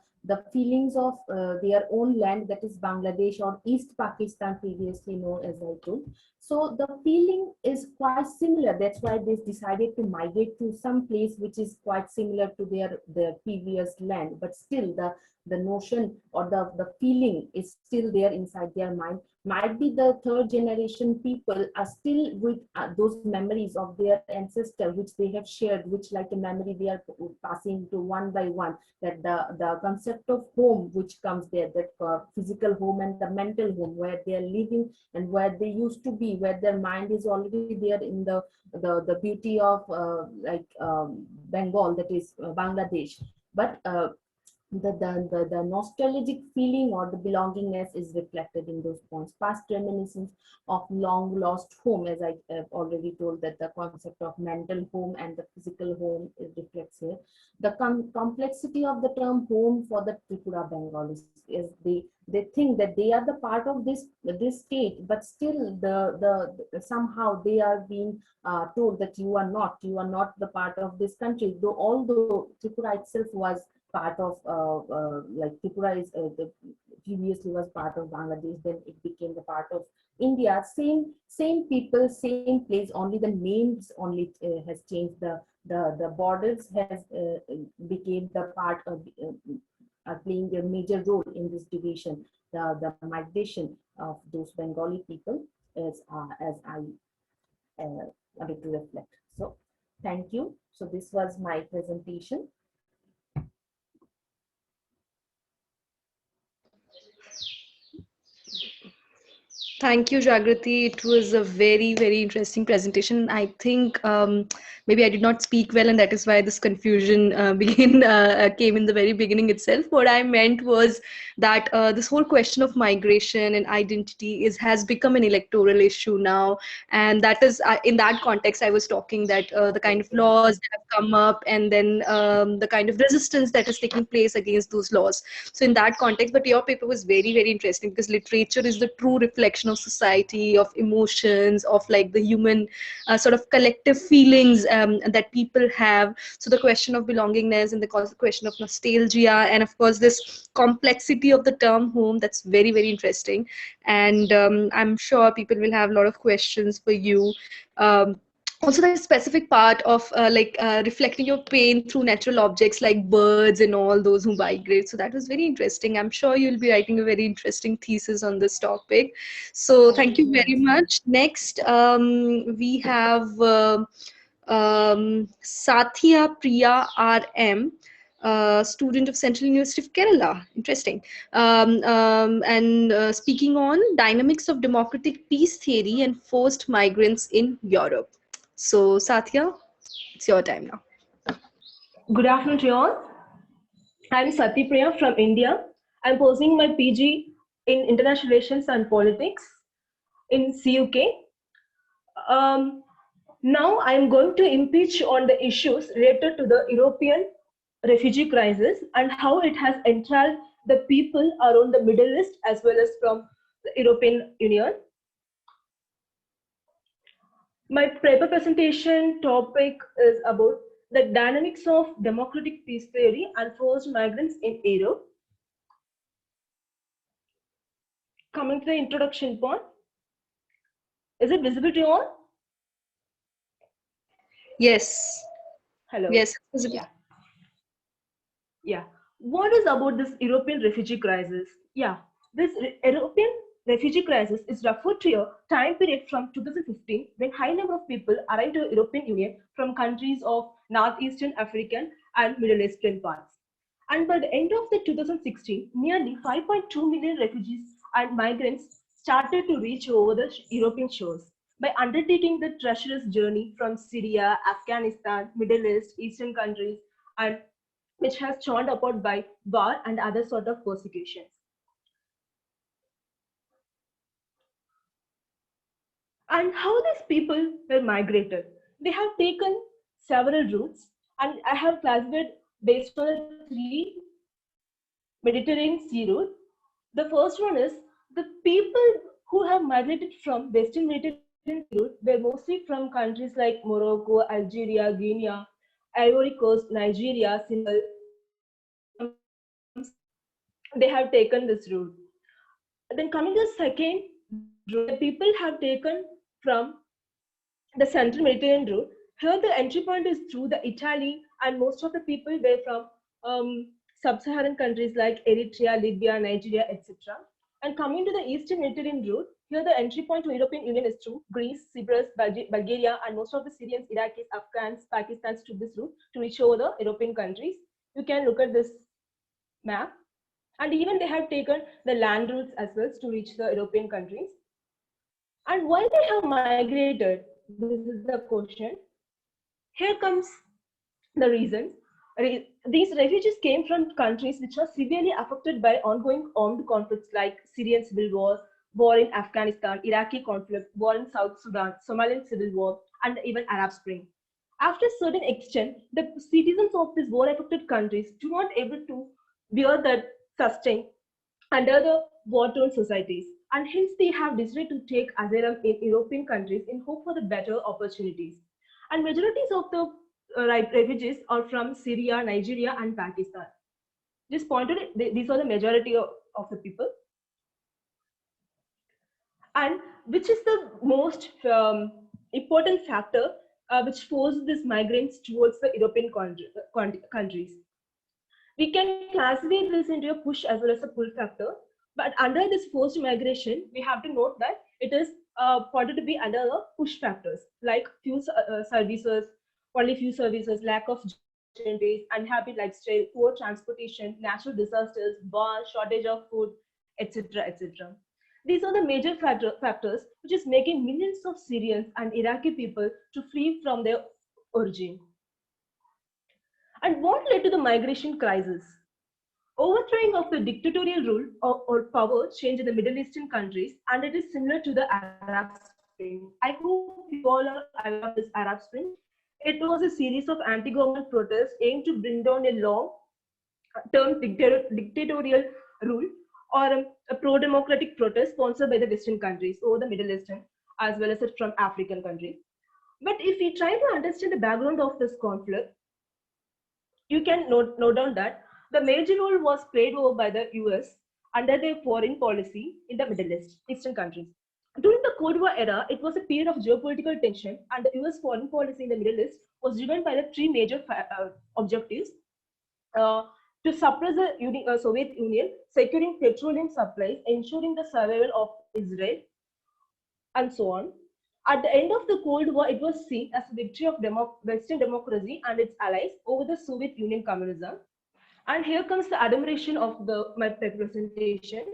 feelings of their own land, that is Bangladesh or East Pakistan, previously known as I told. So the feeling is quite similar. That's why they decided to migrate to some place which is quite similar to their previous land. But still, the notion or the feeling is still there inside their mind. Might be the third generation people are still with those memories of their ancestor, which they have shared, which like a memory they are passing to one by one. That the concept of home which comes there, that physical home and the mental home, where they are living and where they used to be, where their mind is already there in the beauty of Bengal, that is Bangladesh. But the nostalgic feeling or the belongingness is reflected in those poems. Past reminiscence of long lost home, as I have already told, that the concept of mental home and the physical home is reflects here. The complexity of the term home for the Tripura Bengalis is they think that they are the part of this state, but still the somehow they are being told that you are not the part of this country. Although Tripura itself was part of like Tripura is previously was part of Bangladesh, then it became the part of India. Same people, same place, only the names only has changed. The borders has became the part of are playing a major role in this division. The migration of those Bengali people as I wanted to reflect. So thank you. So this was my presentation. Thank you, Jagrati. It was a very, very interesting presentation. I think maybe I did not speak well, and that is why this confusion came in the very beginning itself. What I meant was that this whole question of migration and identity has become an electoral issue now, and that is in that context I was talking that the kind of laws that have come up, and then the kind of resistance that is taking place against those laws. So in that context, but your paper was very, very interesting because literature is the true reflection of society, of emotions, of like the human sort of collective feelings that people have. So the question of belongingness and the question of nostalgia, and of course this complexity of the term home, that's very, very interesting. And I'm sure people will have a lot of questions for you. Also the specific part of reflecting your pain through natural objects like birds and all those who migrate. So that was very interesting. I'm sure you'll be writing a very interesting thesis on this topic. So thank you very much. Next, we have Sathiya Priya RM, student of Central University of Kerala. Interesting. And speaking on dynamics of democratic peace theory and forced migrants in Europe. So, Sathiya, it's your time now. Good afternoon to you all. I'm Priya from India. I'm pursuing my PG in International Relations and Politics in CUK. Now I'm going to impeach on the issues related to the European refugee crisis and how it has enthralled the people around the Middle East as well as from the European Union. My paper presentation topic is about the dynamics of democratic peace theory and forced migrants in Europe. Coming to the introduction part, is it visible to you all? Yes. Hello. Yes, it's visible. Yeah. Yeah. What is about this European refugee crisis? Yeah, this European refugee crisis is referred to a time period from 2015 when high number of people arrived to the European Union from countries of Northeastern African and Middle Eastern parts. And by the end of the 2016, nearly 5.2 million refugees and migrants started to reach over the European shores. By undertaking the treacherous journey from Syria, Afghanistan, Middle East, Eastern countries, and which has torn apart by war and other sort of persecutions. And how these people were migrated? They have taken several routes, and I have classified based on the 3 Mediterranean Sea route. The first one is the people who have migrated from Western Mediterranean Sea route were mostly from countries like Morocco, Algeria, Guinea, Ivory Coast, Nigeria, Senegal, they have taken this route. Then coming to the second route, the people have taken from the Central Mediterranean route. Here the entry point is through the Italy, and most of the people were from sub-Saharan countries like Eritrea, Libya, Nigeria, etc. And coming to the Eastern Mediterranean route, here the entry point to European Union is through Greece, Cyprus, Bulgaria, and most of the Syrians, Iraqis, Afghans, Pakistans took this route to reach over the European countries. You can look at this map. And even they have taken the land routes as well to reach the European countries. And why they have migrated? This is the question. Here comes the reasons. These refugees came from countries which are severely affected by ongoing armed conflicts like Syrian civil war, war in Afghanistan, Iraqi conflict, war in South Sudan, Somalian civil war, and even Arab Spring. After a certain extent, the citizens of these war-affected countries do not able to bear that sustain under the war-torn societies, and hence they have decided to take asylum in European countries in hope for the better opportunities. And majorities of the refugees are from Syria, Nigeria, and Pakistan. Just pointed, these are the majority of the people. And which is the most important factor which forced these migrants towards the European countries? We can classify this into a push as well as a pull factor, but under this forced migration, we have to note that it is pointed to be under the push factors like few services, only few services, lack of opportunities, unhappy lifestyle, poor transportation, natural disasters, war, shortage of food, etc., etc. These are the major factors which is making millions of Syrians and Iraqi people to flee from their origin. And what led to the migration crisis? Overthrowing of the dictatorial rule or power change in the Middle Eastern countries, and it is similar to the Arab Spring. I hope you all are aware of this Arab Spring. It was a series of anti-government protests aimed to bring down a long-term dictatorial rule or a pro-democratic protest sponsored by the Western countries or the Middle Eastern as well as from African countries. But if we try to understand the background of this conflict, you can note down that the major role was played over by the US under their foreign policy in the Middle Eastern countries. During the Cold War era, it was a period of geopolitical tension, and the US foreign policy in the Middle East was driven by the three major objectives: to suppress the Soviet Union, securing petroleum supplies, ensuring the survival of Israel, and so on. At the end of the Cold War, it was seen as a victory of Western democracy and its allies over the Soviet Union communism. And here comes the admiration of my presentation,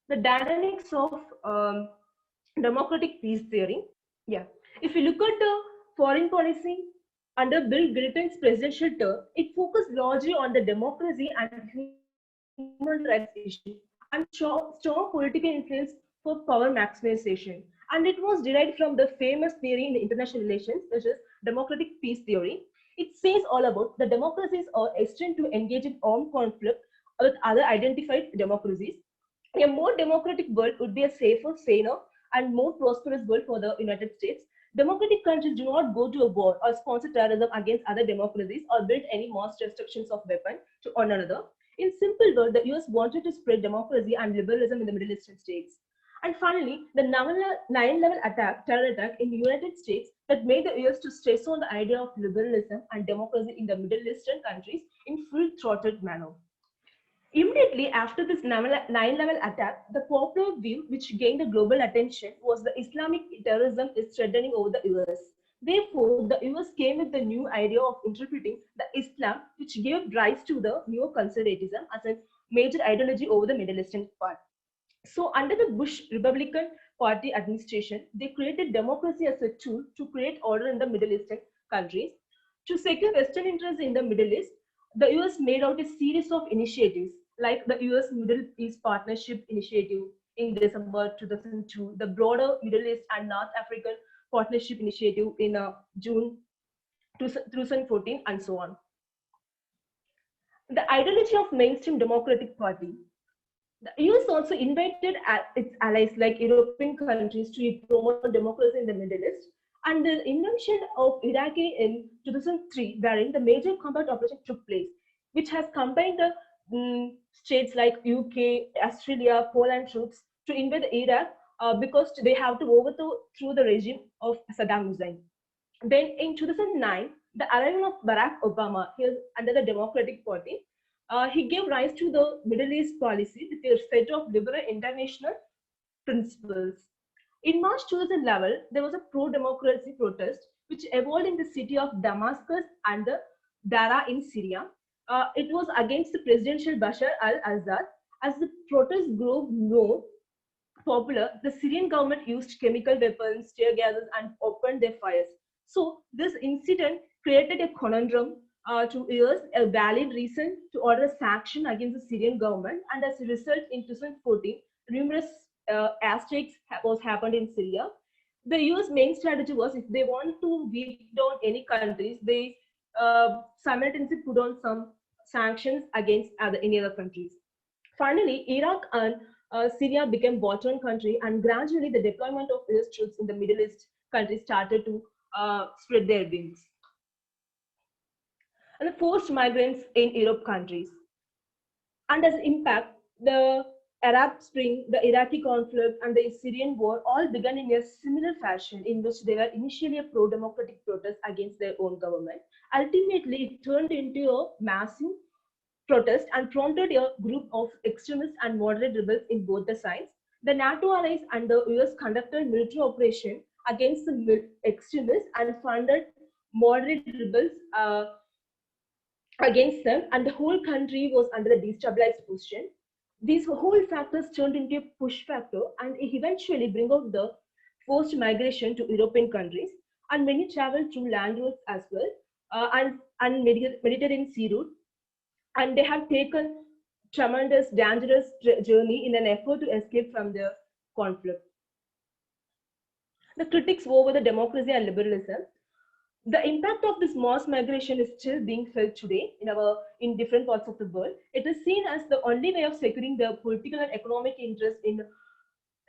the dynamics of democratic peace theory. Yeah, if you look at the foreign policy under Bill Clinton's presidential term, it focused largely on the democracy and human rights issue and strong political influence for power maximization. And it was derived from the famous theory in international relations, which is democratic peace theory. It says all about the democracies are destined to engage in armed conflict with other identified democracies. A more democratic world would be a safer, saner, and more prosperous world for the United States. Democratic countries do not go to a war or sponsor terrorism against other democracies or build any mass destructions of weapons to one another. In simple words, the US wanted to spread democracy and liberalism in the Middle Eastern states. And finally, the 9/11 terror attack in the United States that made the US to stress on the idea of liberalism and democracy in the Middle Eastern countries in full-throated manner. Immediately after this 9/11 attack, the popular view which gained the global attention was the Islamic terrorism is threatening over the US. Therefore, the US came with the new idea of interpreting the Islam, which gave rise to the neoconservatism as a major ideology over the Middle Eastern part. So under the Bush Republican Party administration, they created democracy as a tool to create order in the Middle Eastern countries. To secure Western interests in the Middle East, the US made out a series of initiatives like the US Middle East Partnership Initiative in December 2002, the broader Middle East and North African Partnership Initiative in June 2014, and so on. The ideology of mainstream Democratic Party. The US also invited its allies like European countries to promote democracy in the Middle East. And the invention of Iraq in 2003, wherein the major combat operation took place, which has combined the states like UK, Australia, Poland troops to invade Iraq because they have to overthrow the regime of Saddam Hussein. Then in 2009, the arrival of Barack Obama here under the Democratic Party, he gave rise to the Middle East policy with a set of liberal international principles. In March 2011, there was a pro-democracy protest which evolved in the city of Damascus and the Dara in Syria. It was against the presidential Bashar al-Assad. As the protest grew more popular, the Syrian government used chemical weapons, tear gases, and opened their fires. So this incident created a conundrum to US, a valid reason to order a sanction against the Syrian government, and as a result, in 2014, numerous airstrikes was happened in Syria. The US main strategy was if they want to weak down any countries, they simultaneously put on some sanctions against any other countries. Finally, Iraq and Syria became war-torn country, and gradually the deployment of US troops in the Middle East countries started to spread their wings. And the forced migrants in Europe countries. And as impact, the Arab Spring, the Iraqi conflict, and the Syrian war all began in a similar fashion in which they were initially a pro-democratic protest against their own government. Ultimately, it turned into a massive protest and prompted a group of extremists and moderate rebels in both the sides. The NATO allies and the US conducted military operation against the extremists and funded moderate rebels against them, and the whole country was under the destabilized position. These whole factors turned into a push factor and eventually bring out the forced migration to European countries, and many traveled through land routes as well. and Mediterranean sea route, and they have taken tremendous, dangerous journey in an effort to escape from the conflict. The critics over the democracy and liberalism. The impact of this mass migration is still being felt today in different parts of the world. It is seen as the only way of securing the political and economic interest in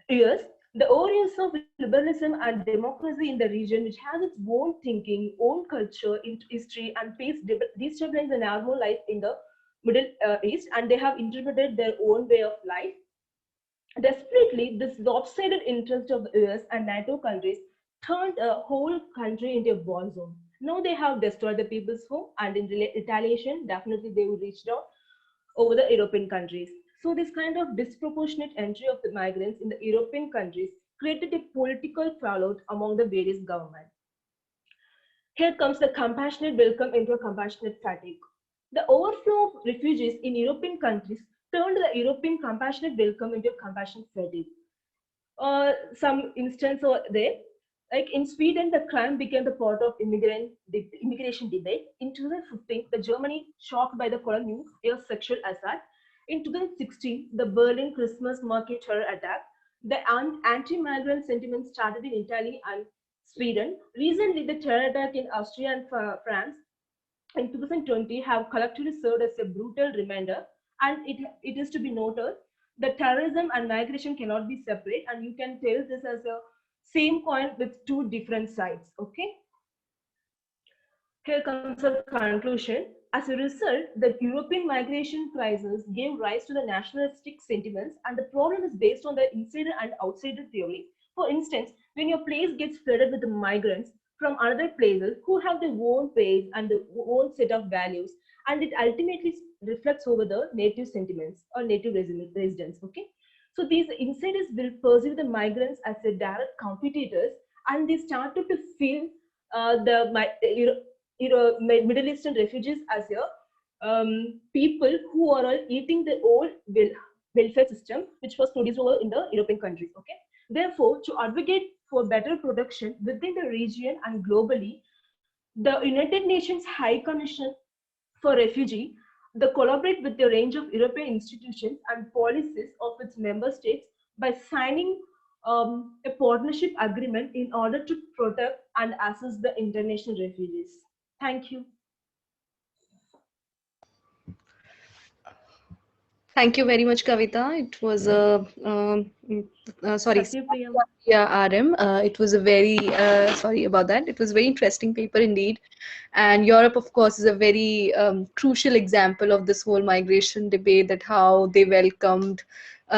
US. The overuse of liberalism and democracy in the region, which has its own thinking, own culture, history, and faced destabilize the normal life in the Middle East, and they have interpreted their own way of life. Desperately, this lopsided interest of the US and NATO countries turned a whole country into a war zone. Now they have destroyed the people's home, and in retaliation, definitely they will reach down over the European countries. So this kind of disproportionate entry of the migrants in the European countries created a political fallout among the various governments. Here comes the compassionate welcome into a compassionate fatigue. The overflow of refugees in European countries turned the European compassionate welcome into a compassionate fatigue. Some instance over there, like in Sweden, the crime became the part of immigration debate. In 2015, the Germany shocked by the colonial sexual assault. In 2016, the Berlin Christmas market terror attack. The anti-migrant sentiment started in Italy and Sweden. Recently, the terror attack in Austria and France in 2020 have collectively served as a brutal reminder, and it is to be noted that terrorism and migration cannot be separate, and you can tell this as a same coin with two different sides. Okay, here comes a conclusion. As a result, the European migration crisis gave rise to the nationalistic sentiments, and the problem is based on the insider and outsider theory. For instance, when your place gets flooded with the migrants from other places who have their own ways and their own set of values, and it ultimately reflects over the native sentiments or native residents. Okay, so these insiders will perceive the migrants as a direct competitors, and they started to feel Middle Eastern refugees as people who are all eating the old welfare system which was produced over in the European countries. Okay, therefore, to advocate for better protection within the region and globally, the United Nations High Commission for Refugee, they collaborate with a range of European institutions and policies of its member states by signing a partnership agreement in order to protect and assist the international refugees. Thank you. Thank you very much, Kavita. It was a sorry, Priya. yeah, RM. It was a very sorry about that. It was a very interesting paper indeed. And Europe, of course, is a very crucial example of this whole migration debate, that how they welcomed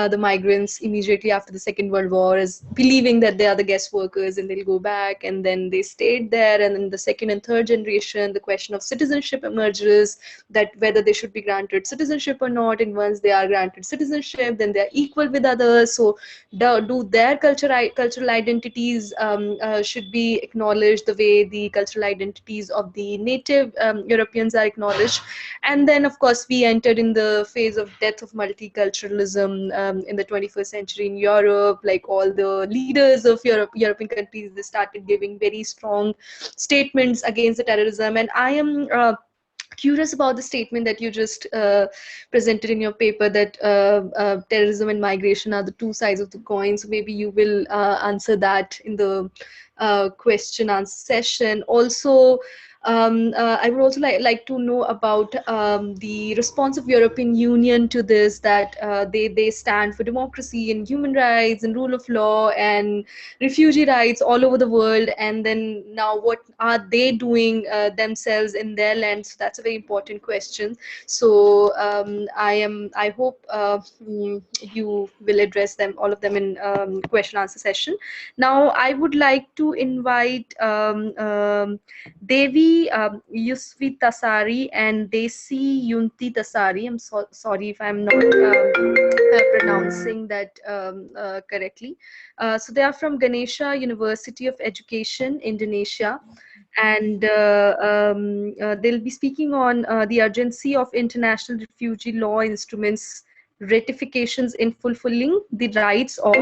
the migrants immediately after the Second World War, as believing that they are the guest workers and they'll go back, and then they stayed there. And in the second and third generation, the question of citizenship emerges, that whether they should be granted citizenship or not. And once they are granted citizenship, then they are equal with others. So do their cultural identities should be acknowledged the way the cultural identities of the native Europeans are acknowledged. And then, of course, we entered in the phase of death of multiculturalism in the 21st century in Europe. Like all the leaders of European countries, they started giving very strong statements against the terrorism. And I am curious about the statement that you just presented in your paper, that terrorism and migration are the two sides of the coin. So maybe you will answer that in the question answer session. Also, I would also like to know about the response of European Union to this, that they stand for democracy and human rights and rule of law and refugee rights all over the world. And then now what are they doing themselves in their land? So that's a very important question. So I hope you will address them, all of them, in question answer session. Now I would like to invite Devi, Yusvitasari, and Desi, Yunitasari. I'm sorry if I'm not pronouncing that correctly. So they are from Ganesha University of Education, Indonesia. And they'll be speaking on the urgency of international refugee law instruments ratifications in fulfilling the rights of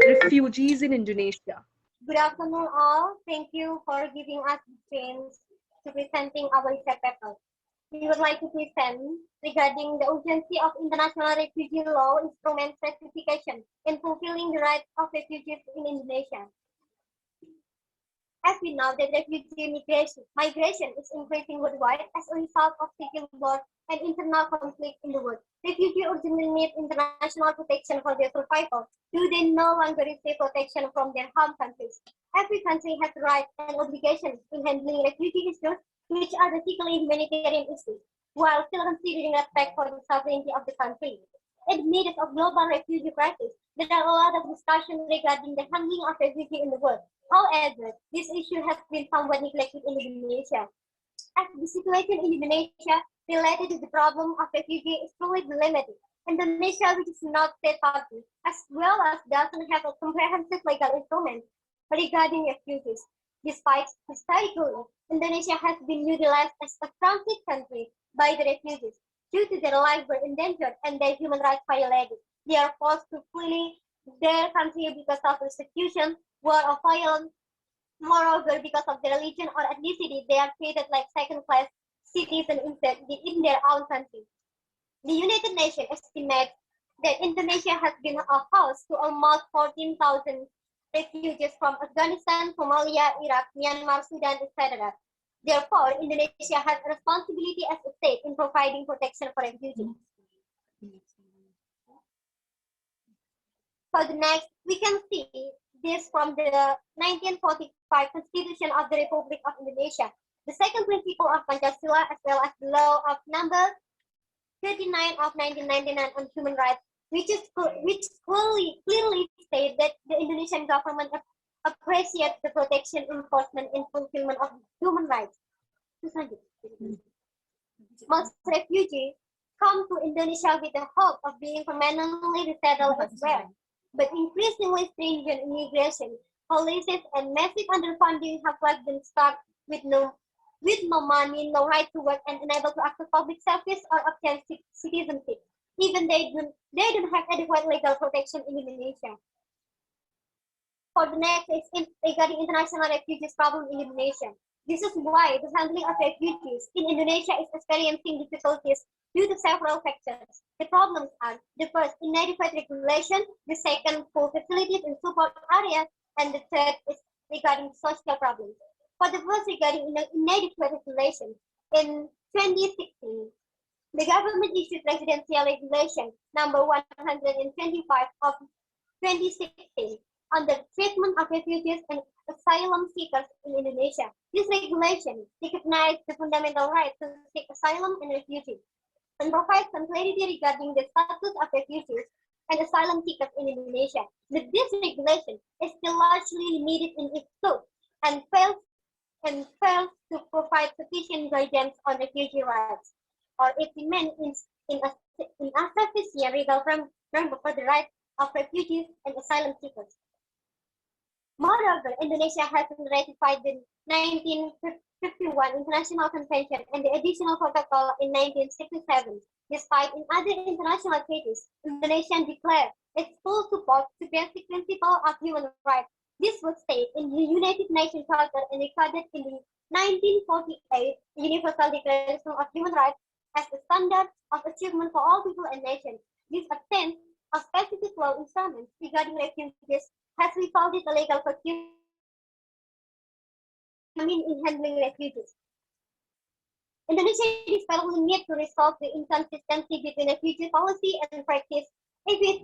refugees in Indonesia. Good afternoon, all. Thank you for giving us the chance to to presenting our research paper. We would like to present regarding the urgency of international refugee law instrument specification in fulfilling the rights of refugees in Indonesia. As we know that refugee migration is increasing worldwide as a result of civil war and internal conflict in the world. Refugees urgently need international protection for their survival. Do they no longer receive protection from their home countries? Every country has rights and obligations in handling refugee issues, which are basically humanitarian issues, while still considering respect for the sovereignty of the country. In the midst of global refugee crisis, there are a lot of discussion regarding the handling of refugees in the world. However, this issue has been somewhat neglected in Indonesia. As the situation in Indonesia related to the problem of refugees is truly limited. Indonesia, which is not state party, as well as doesn't have a comprehensive legal instrument regarding refugees. Despite historically, Indonesia has been utilized as a transit country by the refugees. Due to their lives were endangered and their human rights violated, they are forced to flee their country because of persecution, war, or violence. Moreover, because of their religion or ethnicity, they are treated like second-class citizens in their own country. The United Nations estimates that Indonesia has been a host to almost 14,000 refugees from Afghanistan, Somalia, Iraq, Myanmar, Sudan, etc. Therefore, Indonesia has a responsibility as a state in providing protection for refugees. For the next, we can see this from the 1945 Constitution of the Republic of Indonesia. The second principle of Pancasila, as well as the law of number 39 of 1999 on human rights, which clearly state that the Indonesian government appreciates the protection, enforcement, and fulfillment of human rights. Most refugees come to Indonesia with the hope of being permanently resettled elsewhere, but increasingly stringent immigration policies and massive underfunding have left them stuck with no money, no right to work, and unable to access public service or obtain citizenship. Even they don't have adequate legal protection in Indonesia. For the next is regarding international refugees problem in Indonesia. This is why the handling of refugees in Indonesia is experiencing difficulties due to several factors. The problems are the first, inadequate regulation, the second, poor facilities and support areas, and the third is regarding social problems. For the first, regarding inadequate regulation, in 2016, the government issued Presidential Regulation number 125 of 2016 on the treatment of refugees and asylum seekers in Indonesia. This regulation recognized the fundamental right to seek asylum and refugee and provides some clarity regarding the status of refugees and asylum seekers in Indonesia. But this regulation is still largely limited in its scope and fails to provide sufficient guidance on refugee rights, or it remains in a sufficient legal framework for the rights of refugees and asylum seekers. Moreover, Indonesia has ratified the 1951 International Convention and the Additional Protocol in 1967. Despite in other international treaties, Indonesia declared its full support to basic principle of human rights. This was stated in the United Nations Charter and recorded in the 1948 Universal Declaration of Human Rights as the standard of achievement for all people and nations. This absence of specific law instruments regarding refugees has resulted in legal procurement in handling refugees. Indonesia desperately needs to resolve the inconsistency between refugee policy and practice if it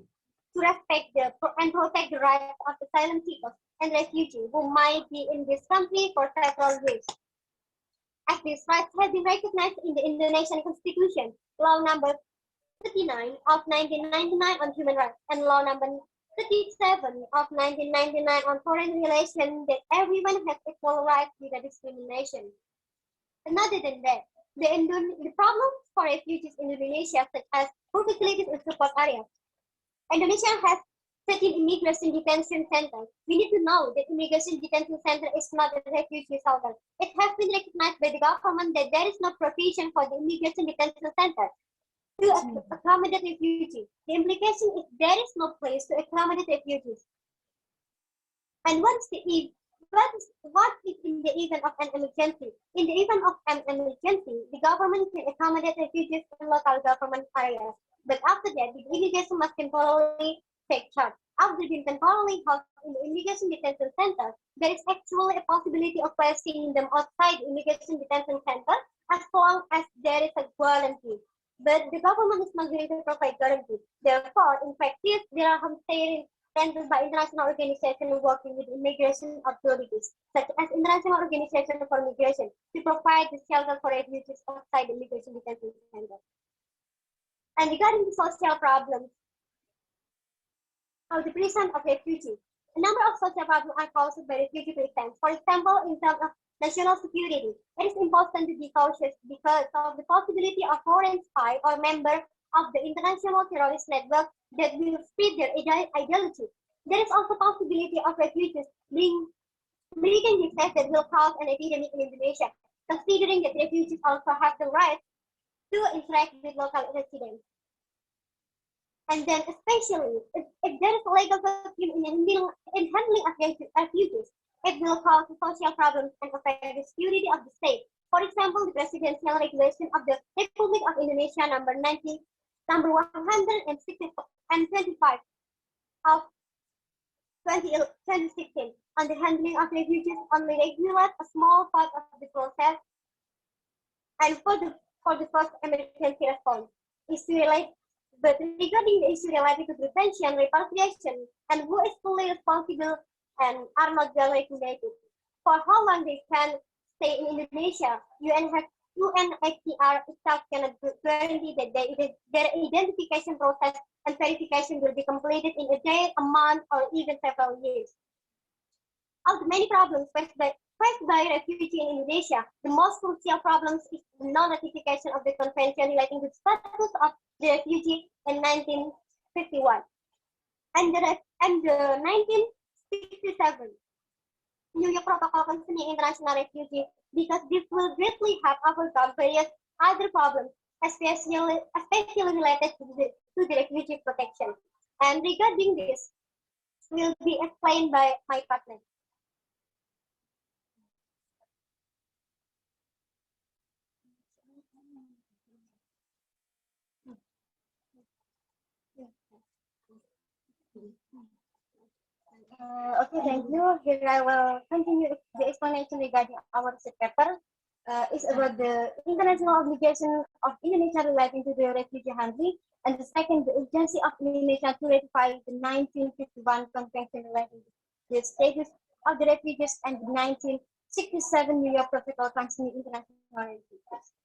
to respect and protect the rights of asylum seekers and refugees who might be in this country for several years. As these rights have been recognized in the Indonesian Constitution, Law number 39 of 1999 on human rights and Law number 37 of 1999 on foreign relations, that everyone has equal rights without discrimination. And other than that, the problems for refugees in Indonesia, such as poor facilities and support areas. Indonesia has 13 immigration detention centers. We need to know that immigration detention center is not a refugee shelter. It has been recognized by the government that there is no provision for the immigration detention center to accommodate refugees. The implication is there is no place to accommodate refugees. And once what if in the event of an emergency? In the event of an emergency, the government can accommodate refugees in local government areas. But after that, the immigration must temporarily take charge. After being temporarily housed in the immigration detention center, there is actually a possibility of placing them outside the immigration detention center as long as there is a guarantee. But the government is not going to provide guarantee. Therefore, in practice, there are homestaying rented by international organizations working with immigration authorities, such as International Organization for Migration, to provide the shelter for refugees outside the immigration detention center. And regarding the social problems of the prison of refugees, a number of social problems are caused by refugee prisons. For example, in terms of national security, it is important to be cautious because of the possibility of foreign spy or member of the international terrorist network that will spread their ideology. There is also possibility of refugees bringing disease that will cause an epidemic in Indonesia, considering that refugees also have the right to interact with local residents. And then especially, if there is a legal vacuum in handling of refugees, it will cause social problems and affect the security of the state. For example, the presidential regulation of the Republic of Indonesia number 125 of 2016 on the handling of refugees only regulate a small part of the process and for the first emergency response issue related. But regarding the issue related to prevention, repatriation, and who is fully responsible and are not well regulated. For how long they can stay in Indonesia, UNHCR itself cannot guarantee that their identification process and verification will be completed in a day, a month, or even several years. Of the many problems faced by refugees in Indonesia, the most crucial problems is the non-ratification of the convention relating to the status of the refugee in 1951 and the 1967 New York Protocol concerning international refugees, because this will greatly help overcome various other problems, especially related to the refugee protection. And regarding this, will be explained by my partner. Okay, thank you. Here I will continue the explanation regarding our research paper. It's about the international obligation of Indonesia relating to the refugee handling, and the second, the urgency of Indonesia to ratify the 1951 Convention relating to the status of the refugees and the 1967 New York Protocol concerning international refugees.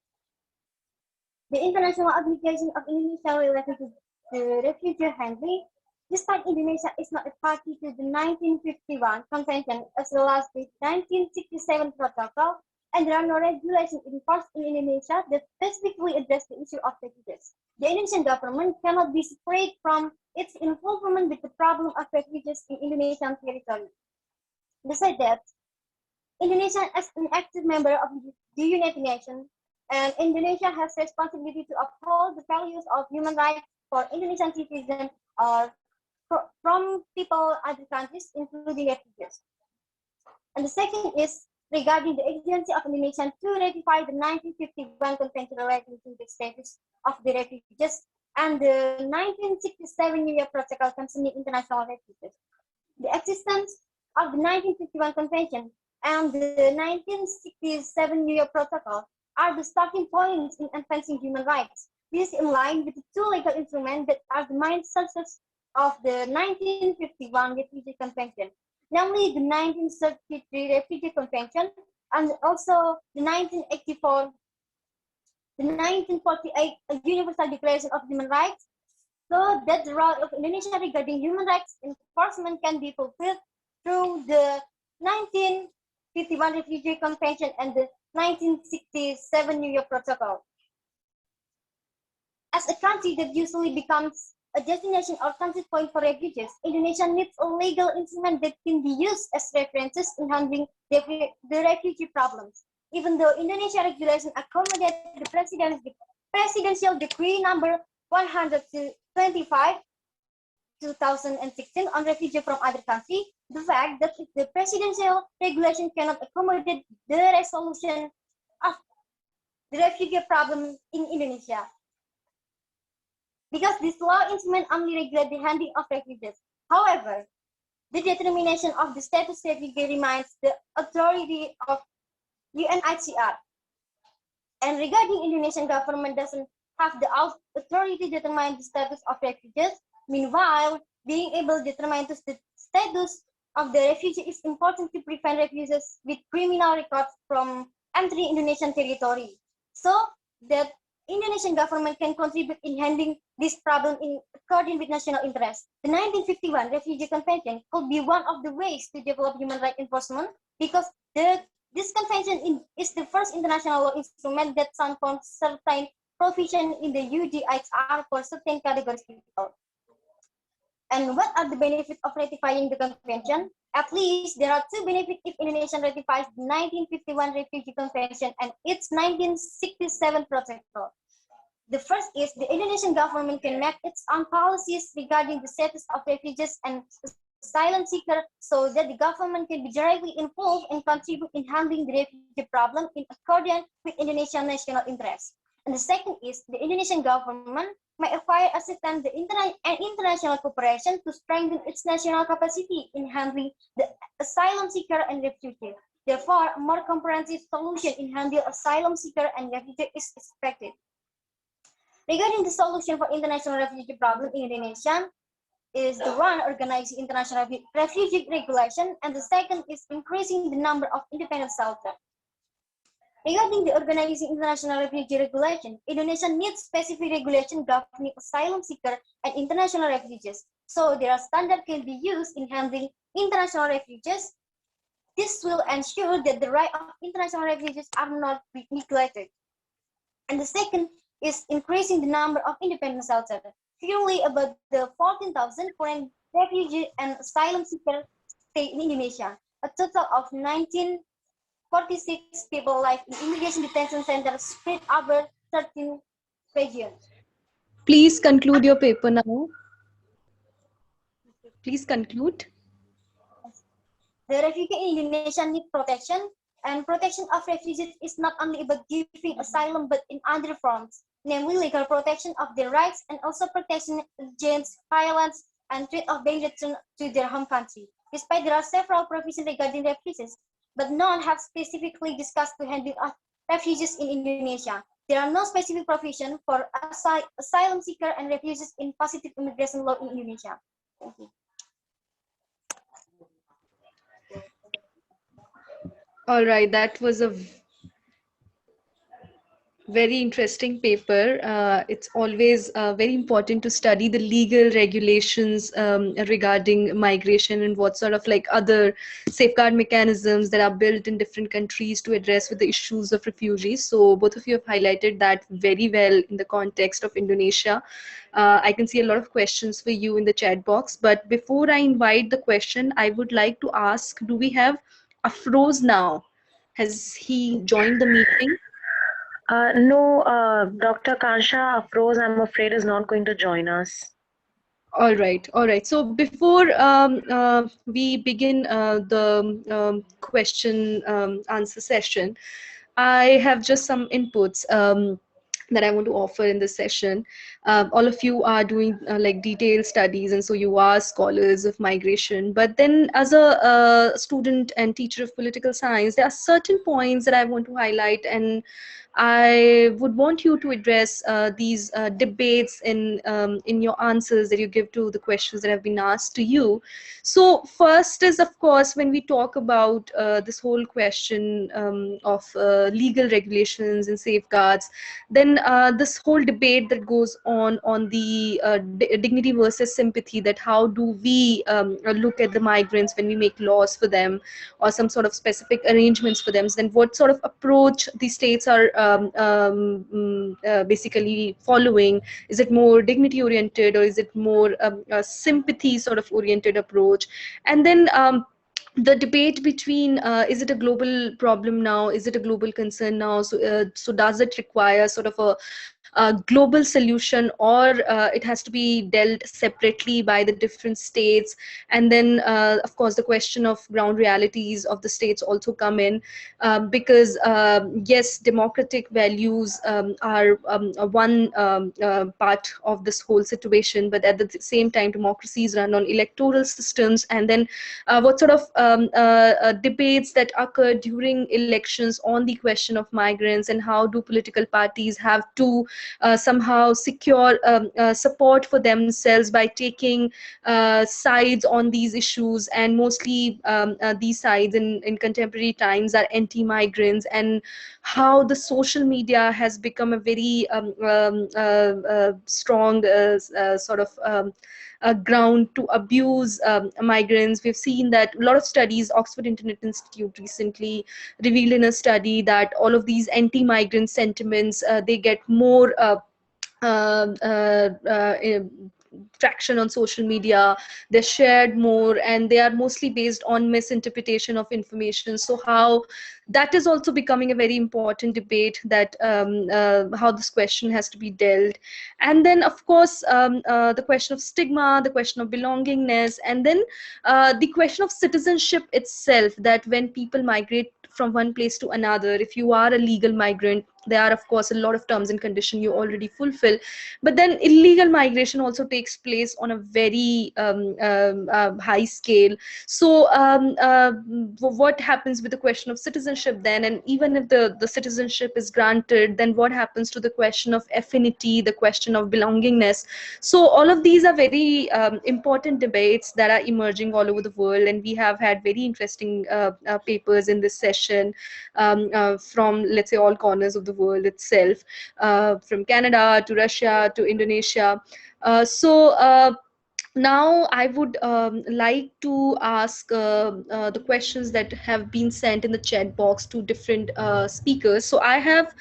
The international obligation of Indonesia relating to the refugee handling. Despite Indonesia is not a party to the 1951 Convention as well as the 1967 Protocol, and there are no regulations enforced in Indonesia that specifically address the issue of refugees. The Indonesian government cannot be separate from its involvement with the problem of refugees in Indonesian territory. Besides that, Indonesia is an active member of the United Nations, and Indonesia has responsibility to uphold the values of human rights for Indonesian citizens or from people other countries, including refugees. And the second is regarding the agency of Indonesia to ratify the 1951 Convention relating to the status of the refugees and the 1967 New York Protocol concerning international refugees. The existence of the 1951 Convention and the 1967 New York Protocol are the starting points in advancing human rights. This is in line with the two legal instruments that are the main sources of the 1951 Refugee Convention, namely the 1933 Refugee Convention and also the 1984, the 1948 Universal Declaration of Human Rights, so that the role of Indonesia regarding human rights enforcement can be fulfilled through the 1951 Refugee Convention and the 1967 New York Protocol. As a country that usually becomes a destination or transit point for refugees, Indonesia needs a legal instrument that can be used as references in handling the refugee problems. Even though Indonesia regulation accommodated the presidential decree number 125, 2016 on refugee from other countries, the fact that if the presidential regulation cannot accommodate the resolution of the refugee problem in Indonesia, because this law instrument only regulates the handling of refugees. However, the determination of the status refugee remains the authority of UNHCR. And regarding Indonesian government doesn't have the authority to determine the status of refugees. Meanwhile, being able to determine the status of the refugee is important to prevent refugees with criminal records from entering Indonesian territory. So that Indonesian government can contribute in handling this problem in according with national interest. The 1951 Refugee Convention could be one of the ways to develop human rights enforcement because this convention is the first international law instrument that transforms certain provision in the UDHR for certain categories of people. And what are the benefits of ratifying the convention? At least there are two benefits if Indonesia ratifies the 1951 Refugee Convention and its 1967 protocol. The first is the Indonesian government can make its own policies regarding the status of refugees and asylum seekers so that the government can be directly involved and contribute in handling the refugee problem in accordance with Indonesian national interests. And the second is the Indonesian government may acquire assistance and international cooperation to strengthen its national capacity in handling the asylum seeker and refugee. Therefore, a more comprehensive solution in handling asylum seeker and refugee is expected. Regarding the solution for international refugee problem in Indonesia is the one organizing international refugee regulation, and the second is increasing the number of independent shelters. Regarding the organizing international refugee regulation, Indonesia needs specific regulation governing asylum seekers and international refugees. So their standard can be used in handling international refugees. This will ensure that the rights of international refugees are not neglected. And the second is increasing the number of independent shelters. Currently, about the 14,000 foreign refugees and asylum seekers stay in Indonesia. A total of 1946 people live in immigration detention centers spread over 13 regions. Please conclude your paper now. Please conclude. The refugees in Indonesia need protection, and protection of refugees is not only about giving asylum but in other forms, namely legal protection of their rights and also protection against violence and threat of being returned to their home country. Despite there are several provisions regarding refugees, but none have specifically discussed the handling of refugees in Indonesia. There are no specific provisions for asylum seekers and refugees in positive immigration law in Indonesia. Thank you. All right, that was a very interesting paper. It's always very important to study the legal regulations regarding migration and what sort of like other safeguard mechanisms that are built in different countries to address with the issues of refugees. So both of you have highlighted that very well in the context of Indonesia. I can see a lot of questions for you in the chat box, but before I invite the question, I would like to ask, do we have Afroz now? Has he joined the meeting? No, Dr. Kansha Afroz, I'm afraid, is not going to join us. All right, all right. So before we begin the question answer session, I have just some inputs that I want to offer in this session. All of you are doing like detailed studies, and so you are scholars of migration. But then as a student and teacher of political science, there are certain points that I want to highlight, and I would want you to address these debates in your answers that you give to the questions that have been asked to you. So first is, of course, when we talk about this whole question of legal regulations and safeguards, then this whole debate that goes on the dignity versus sympathy, that how do we look at the migrants when we make laws for them or some sort of specific arrangements for them, then what sort of approach the states are basically following. Is it more dignity oriented, or is it more a sympathy sort of oriented approach? And then the debate between is it a global problem now, is it a global concern now, so so does it require sort of a global solution, or it has to be dealt separately by the different states. And then of course the question of ground realities of the states also come in, because yes, democratic values are one part of this whole situation, but at the same time democracies run on electoral systems. And then what sort of debates that occur during elections on the question of migrants, and how do political parties have to somehow secure support for themselves by taking sides on these issues. And mostly these sides in contemporary times are anti-migrants, and how the social media has become a very strong sort of ground to abuse migrants. We've seen that a lot of studies, Oxford Internet Institute recently revealed in a study that all of these anti-migrant sentiments, they get more uh, uh, uh, traction on social media, they're shared more, and they are mostly based on misinterpretation of information. So how that is also becoming a very important debate, that how this question has to be dealt. And then of course the question of stigma, the question of belongingness, and then the question of citizenship itself, that when people migrate from one place to another, if you are a legal migrant, there are of course a lot of terms and conditions you already fulfill, but then illegal migration also takes place on a very high scale. So what happens with the question of citizenship then? And even if the citizenship is granted, then what happens to the question of affinity, the question of belongingness? So all of these are very important debates that are emerging all over the world, and we have had very interesting papers in this session from, let's say, all corners of the world itself, from Canada to Russia to Indonesia. So now I would like to ask the questions that have been sent in the chat box to different speakers. So I have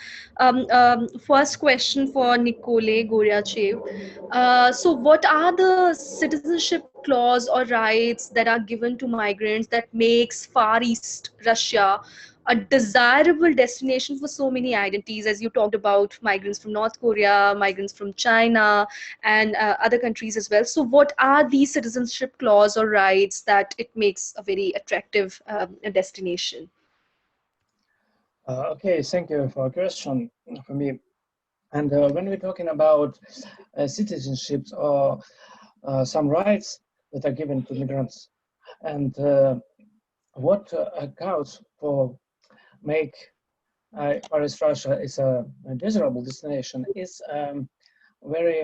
first question for Nikolay Goryachev. So what are the citizenship clause or rights that are given to migrants that makes Far East Russia a desirable destination for so many identities, as you talked about migrants from North Korea, migrants from China, and other countries as well? So what are these citizenship clause or rights that it makes a very attractive destination? Okay, thank you for a question for me. And when we're talking about citizenships or some rights that are given to migrants, and what accounts for make Far East Russia is a desirable destination is very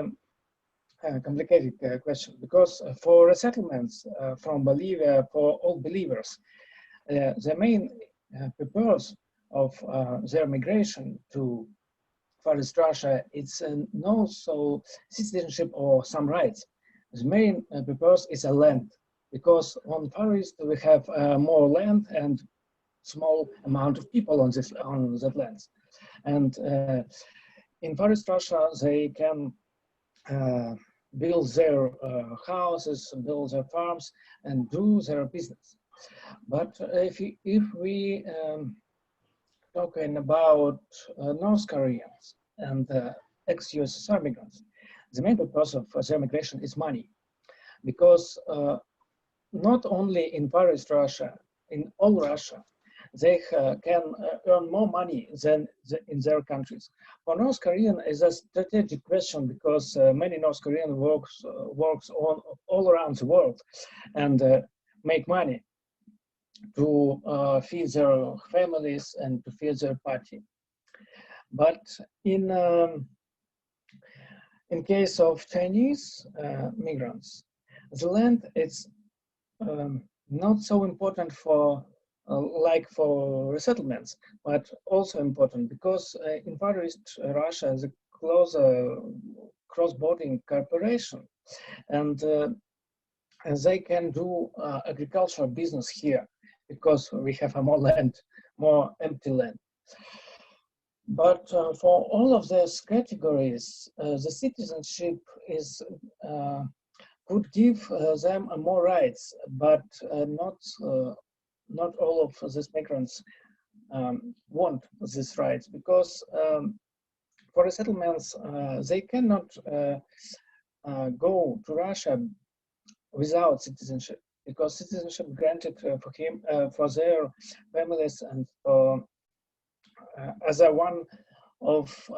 complicated question, because for resettlements from Bolivia, for all believers, the main purpose of their migration to Far East Russia, it's no so citizenship or some rights. The main purpose is a land, because on Far East we have more land and small amount of people on that land. And in Far East Russia, they can build their houses, build their farms, and do their business. But if we talking about North Koreans and ex-USSR migrants, the main purpose of their migration is money, because not only in Far East Russia, in all Russia, they can earn more money than in their countries. For North Korean is a strategic question, because many North Korean works on all around the world and make money to feed their families and to feed their party. But in case of Chinese migrants, the land is not so important for like for resettlements, but also important because in Far East Russia the close cross-border cooperation, and they can do agricultural business here because we have more land, more empty land. But for all of these categories, the citizenship is could give them more rights, but not all of these migrants want these rights, because for resettlements, they cannot go to Russia without citizenship, because citizenship granted for their families and as one of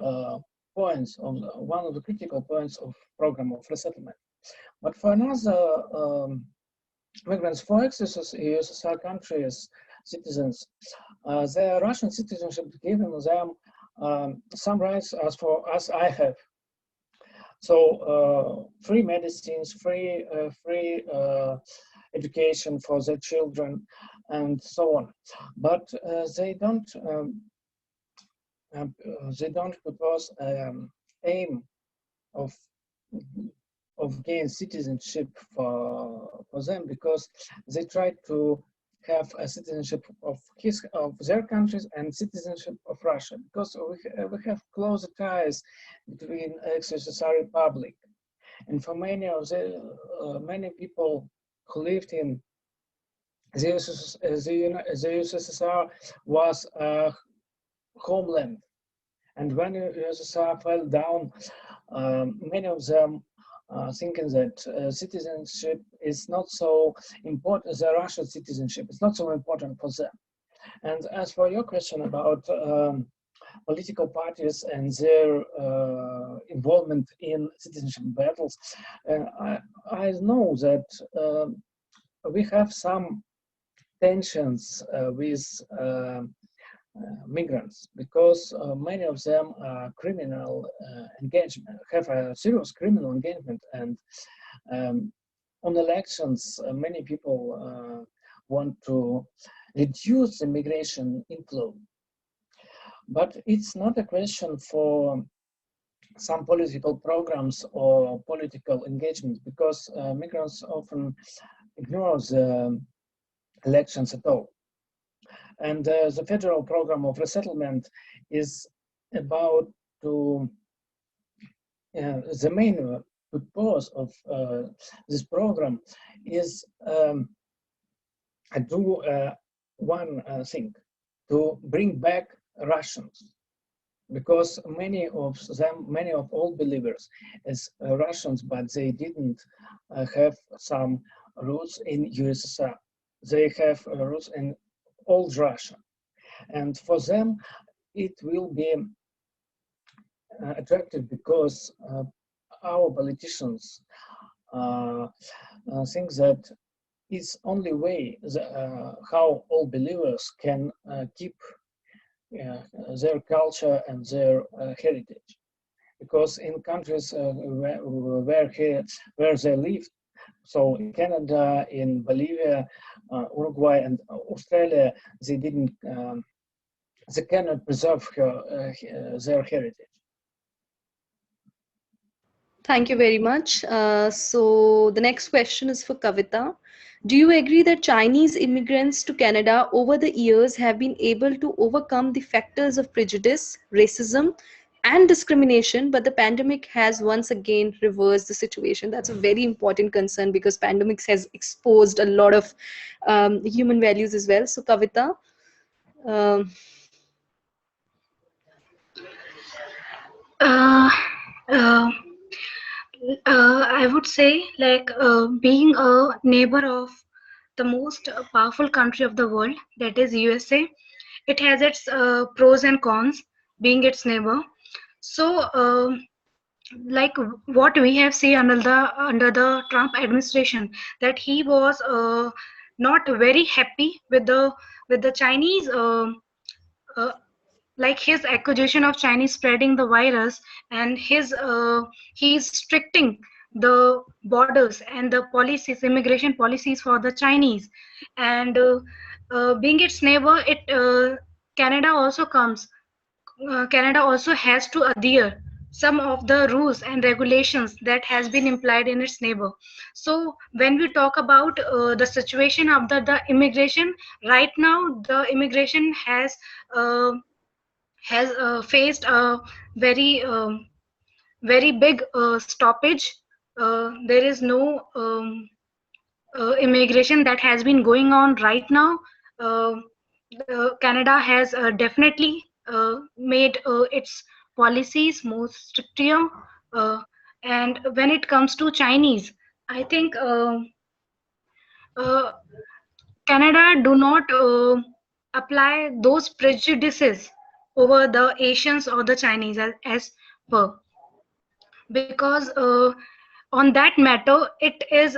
points of one of the critical points of program of resettlement. But for another migrants for access USSR countries citizens, their Russian citizenship given them some rights as I have. So free medicines, free education for their children, and so on. But they don't propose aim of gain citizenship for them, because they try to have a citizenship of their countries and citizenship of Russia, because we have close ties between ex-USSR Republic, and for many of the many people who lived in the USSR was a homeland, and when USSR fell down, many of them thinking that citizenship is not so important, the Russian citizenship is not so important for them. And as for your question about political parties and their involvement in citizenship battles, I know that we have some tensions with migrants, because many of them are criminal engagement, have a serious criminal engagement, and on elections, many people want to reduce the migration inflow. But it's not a question for some political programs or political engagement, because migrants often ignore the elections at all. And the federal program of resettlement is about to, the main purpose of this program is do one thing, to bring back Russians, because many of all believers as Russians, but they didn't have some roots in USSR. They have roots in old Russia, and for them it will be attractive, because our politicians think that it's only way how all believers can keep their culture and their heritage, because in countries where they live, so in Canada, in Bolivia, Uruguay, and Australia, they didn't, they cannot preserve their heritage. Thank you very much. So the next question is for Kavita. Do you agree that Chinese immigrants to Canada over the years have been able to overcome the factors of prejudice, racism, and discrimination, but the pandemic has once again reversed the situation? That's a very important concern, because pandemics has exposed a lot of human values as well. So Kavita. I would say, like, being a neighbor of the most powerful country of the world, that is USA, it has its pros and cons, being its neighbor. So, like what we have seen under the Trump administration, that he was not very happy with the Chinese. Uh, like his accusation of Chinese spreading the virus, and he's restricting the borders and the policies, immigration policies for the Chinese, and being its neighbor, Canada also has to adhere some of the rules and regulations that has been implied in its neighbor. So when we talk about the situation of the immigration right now, the immigration has faced a very big stoppage. There is no immigration that has been going on right now. Canada has definitely made its policies, more stricter. And when it comes to Chinese, I think uh, Canada do not apply those prejudices over the Asians or the Chinese as per, because on that matter it is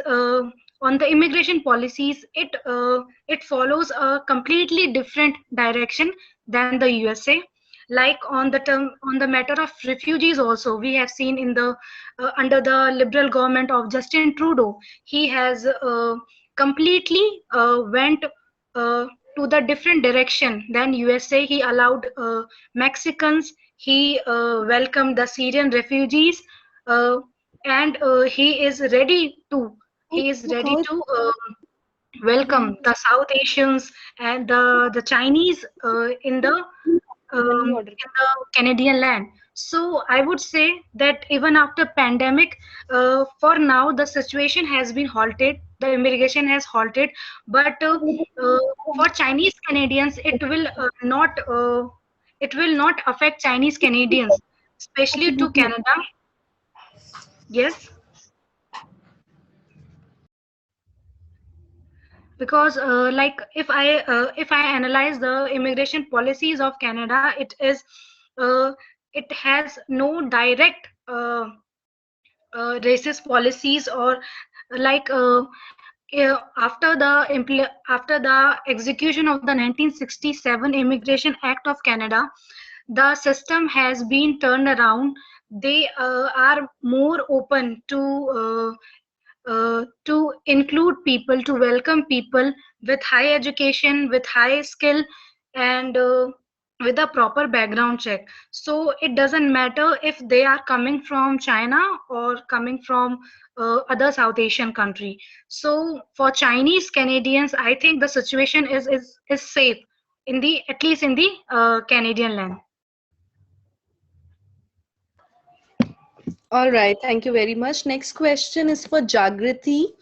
on the immigration policies, it follows a completely different direction than the USA. Like on the matter of refugees also, we have seen in the under the liberal government of Justin Trudeau, he has completely went to the different direction than USA. He allowed Mexicans, he welcomed the Syrian refugees, uh, and he is ready to welcome the South Asians and the Chinese in the Canadian land. So I would say that even after pandemic, for now the situation has been halted. The immigration has halted, but for Chinese Canadians, it will not affect Chinese Canadians, especially to Canada. Yes, because like if I analyze the immigration policies of Canada, uh, it has no direct racist policies, or like after the execution of the 1967 Immigration Act of Canada, the system has been turned around. They are more open to include people, to welcome people with high education, with high skill, and with a proper background check. So it doesn't matter if they are coming from China or coming from other South Asian country. So for Chinese Canadians, I think the situation is safe in the, at least in the Canadian land. All right, thank you very much. Next question is for Jagrati.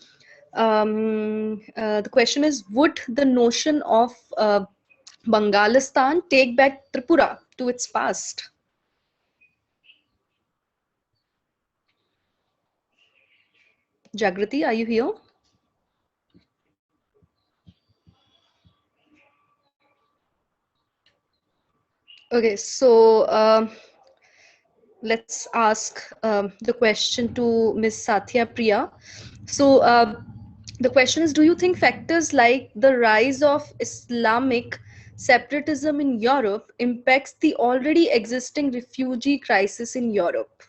The question is, would the notion of Bangalistan take back Tripura to its past? Jagrati, are you here? Okay, so let's ask the question to Ms. Sathiya Priya. So the question is, do you think factors like the rise of Islamic separatism in Europe impacts the already existing refugee crisis in Europe?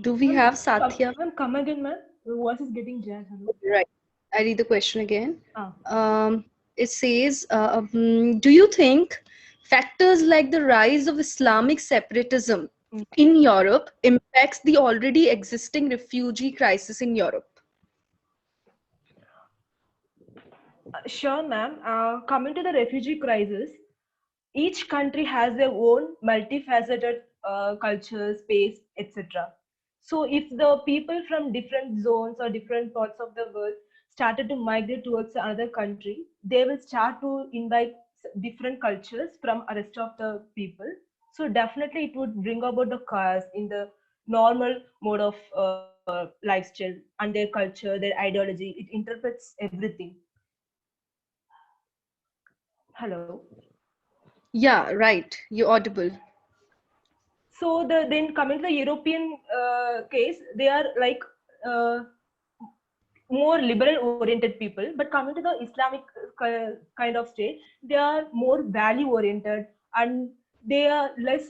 Do we have Sathiya? Come again, ma'am. The voice is getting jammed. Right. I read the question again. Ah. It says, do you think factors like the rise of Islamic separatism in Europe impacts the already existing refugee crisis in Europe? Sure, ma'am. Coming to the refugee crisis, each country has their own multifaceted culture, space, etc. So if the people from different zones or different parts of the world started to migrate towards another country, they will start to invite different cultures from the rest of the people. So definitely it would bring about the chaos in the normal mode of lifestyle and their culture, their ideology. It interprets everything. Hello. Yeah, right. You're audible. So then coming to the European case, they are like more liberal oriented people, but coming to the Islamic kind of state, they are more value oriented, and they are less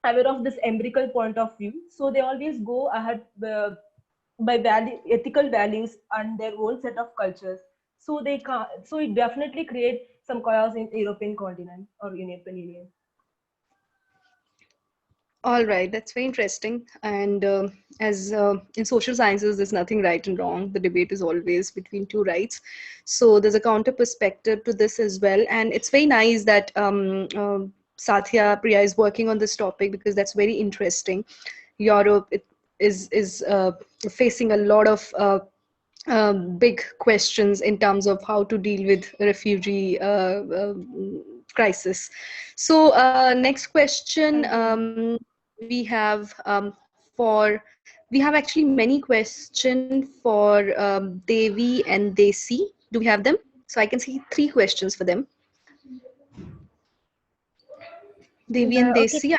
aware of this empirical point of view. So they always go ahead by ethical values and their own set of cultures. So they can, so it definitely creates some chaos in European continent or European Union. All right, that's very interesting. And as in social sciences, there's nothing right and wrong. The debate is always between two rights. So there's a counter perspective to this as well. And it's very nice that Sathiya Priya is working on this topic, because that's very interesting. Europe is facing a lot of big questions in terms of how to deal with refugee crisis. So next question we have we have actually many questions for Devi and Desi. Do we have them? So I can see 3 questions for them. Devi and Okay. Desi. Yeah,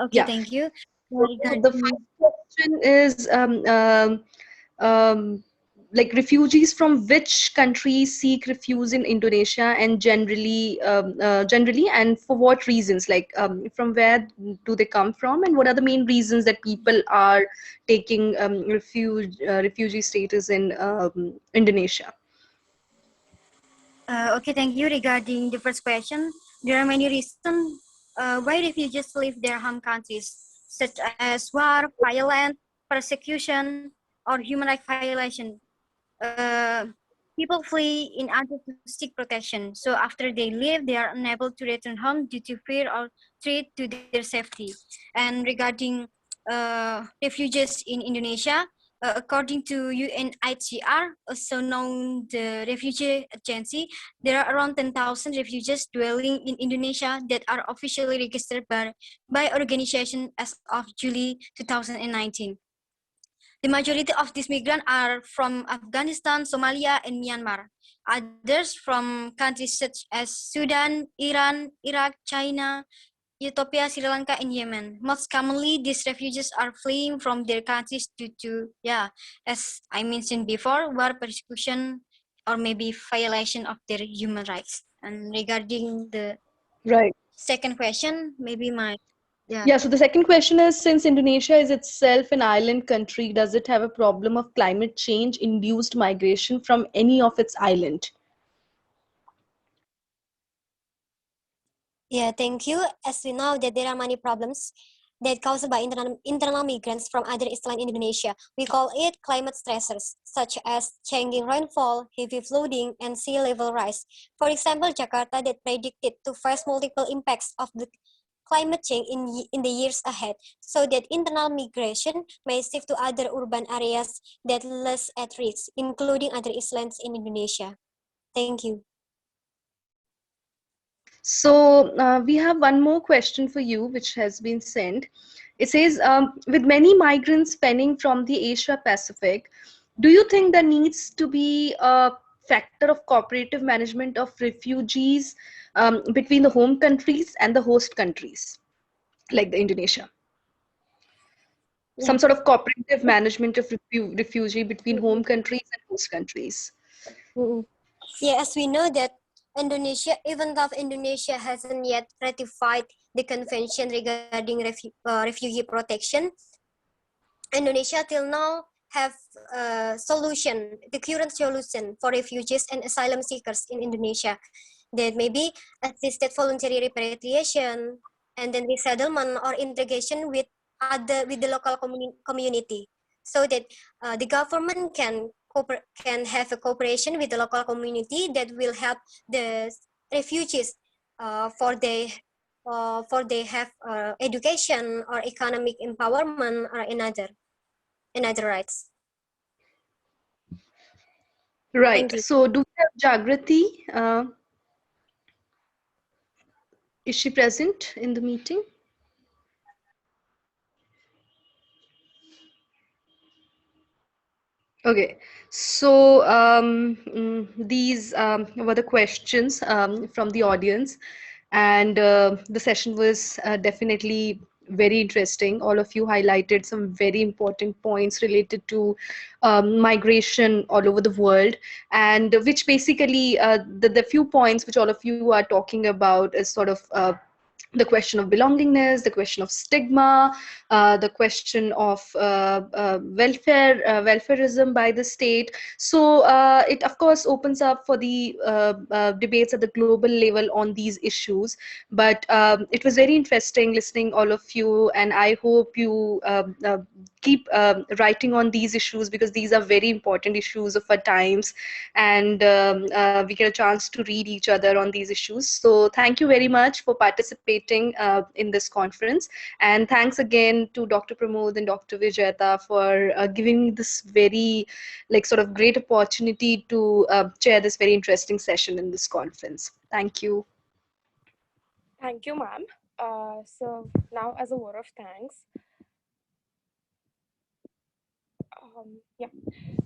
okay, Yeah. thank you. So the Regarding, first question is um, like refugees from which countries seek refuge in Indonesia, and generally, and for what reasons? Like from where do they come from, and what are the main reasons that people are taking refugee status in Indonesia? okay, thank you. Regarding the first question, there are many reasons why refugees leave their home countries, such as war, violence, persecution, or human rights violation. Uh, People flee in order to seek protection. So after they leave, they are unable to return home due to fear or threat to their safety. And regarding refugees in Indonesia, according to UNHCR, also known the refugee agency, there are around 10,000 refugees dwelling in Indonesia that are officially registered by organization as of July 2019. The majority of these migrants are from Afghanistan, Somalia, and Myanmar. Others from countries such as Sudan, Iran, Iraq, China, Ethiopia, Sri Lanka, and Yemen. Most commonly, these refugees are fleeing from their countries due to, as I mentioned before, war, persecution, or maybe violation of their human rights. And regarding the Right. second question, maybe Yeah, so the second question is, since Indonesia is itself an island country, does it have a problem of climate change induced migration from any of its island? Yeah, thank you. As we know that there are many problems that caused by internal migrants from other islands in Indonesia. We call it climate stressors, such as changing rainfall, heavy flooding, and sea level rise. For example, Jakarta that predicted to face multiple impacts of the climate change in the years ahead, so that internal migration may shift to other urban areas that less at risk, including other islands in Indonesia. Thank you. So we have one more question for you, which has been sent. It says, with many migrants spanning from the Asia Pacific, do you think there needs to be a factor of cooperative management of refugees between the home countries and the host countries, like the Indonesia? Some sort of cooperative management of refugee between home countries and host countries. Yeah, as we know that Indonesia, even though Indonesia hasn't yet ratified the convention regarding refugee protection, Indonesia till now have a solution, the current solution for refugees and asylum seekers in Indonesia, that maybe assisted voluntary repatriation and then resettlement or integration with the local community, so that the government can have a cooperation with the local community that will help the refugees for they have education or economic empowerment or another rights. Right. Thank you. So do we have Jagrati? Is she present in the meeting? Okay, so these were the questions from the audience, and the session was definitely very interesting. All of you highlighted some very important points related to migration all over the world, and which basically the few points which all of you are talking about is sort of the question of belongingness, the question of stigma, the question of welfareism by the state. So it of course opens up for the debates at the global level on these issues. But it was very interesting listening all of you, and I hope you keep writing on these issues, because these are very important issues of our times, and we get a chance to read each other on these issues. So thank you very much for participating in this conference, and thanks again to Dr. Pramod and Dr. Vijayata for giving me this very sort of great opportunity to chair this very interesting session in this conference. Thank you. Thank you, ma'am. So now, as a word of thanks, yeah.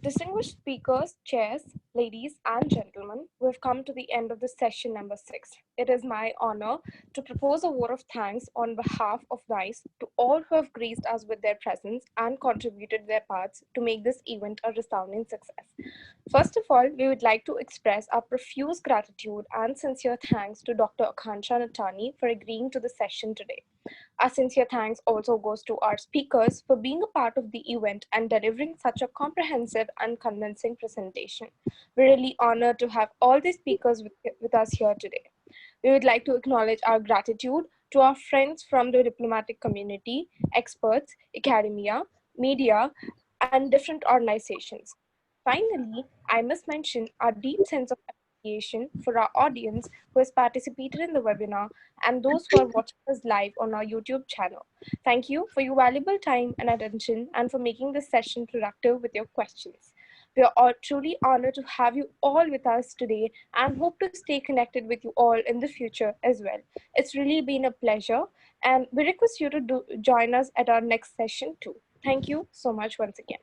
Distinguished speakers, chairs, ladies and gentlemen, we've come to the end of the session number 6. It is my honor to propose a vote of thanks on behalf of NICE to all who have graced us with their presence and contributed their parts to make this event a resounding success. First of all, we would like to express our profuse gratitude and sincere thanks to Dr. Aakansha Natani for agreeing to the session today. Our sincere thanks also goes to our speakers for being a part of the event and delivering such a comprehensive and convincing presentation. We're really honored to have all the speakers with us here today. We would like to acknowledge our gratitude to our friends from the diplomatic community, experts, academia, media, and different organizations. Finally, I must mention our deep sense of appreciation for our audience who has participated in the webinar and those who are watching us live on our YouTube channel. Thank you for your valuable time and attention and for making this session productive with your questions. We are all truly honored to have you all with us today and hope to stay connected with you all in the future as well. It's really been a pleasure, and we request you to join us at our next session too. Thank you so much once again.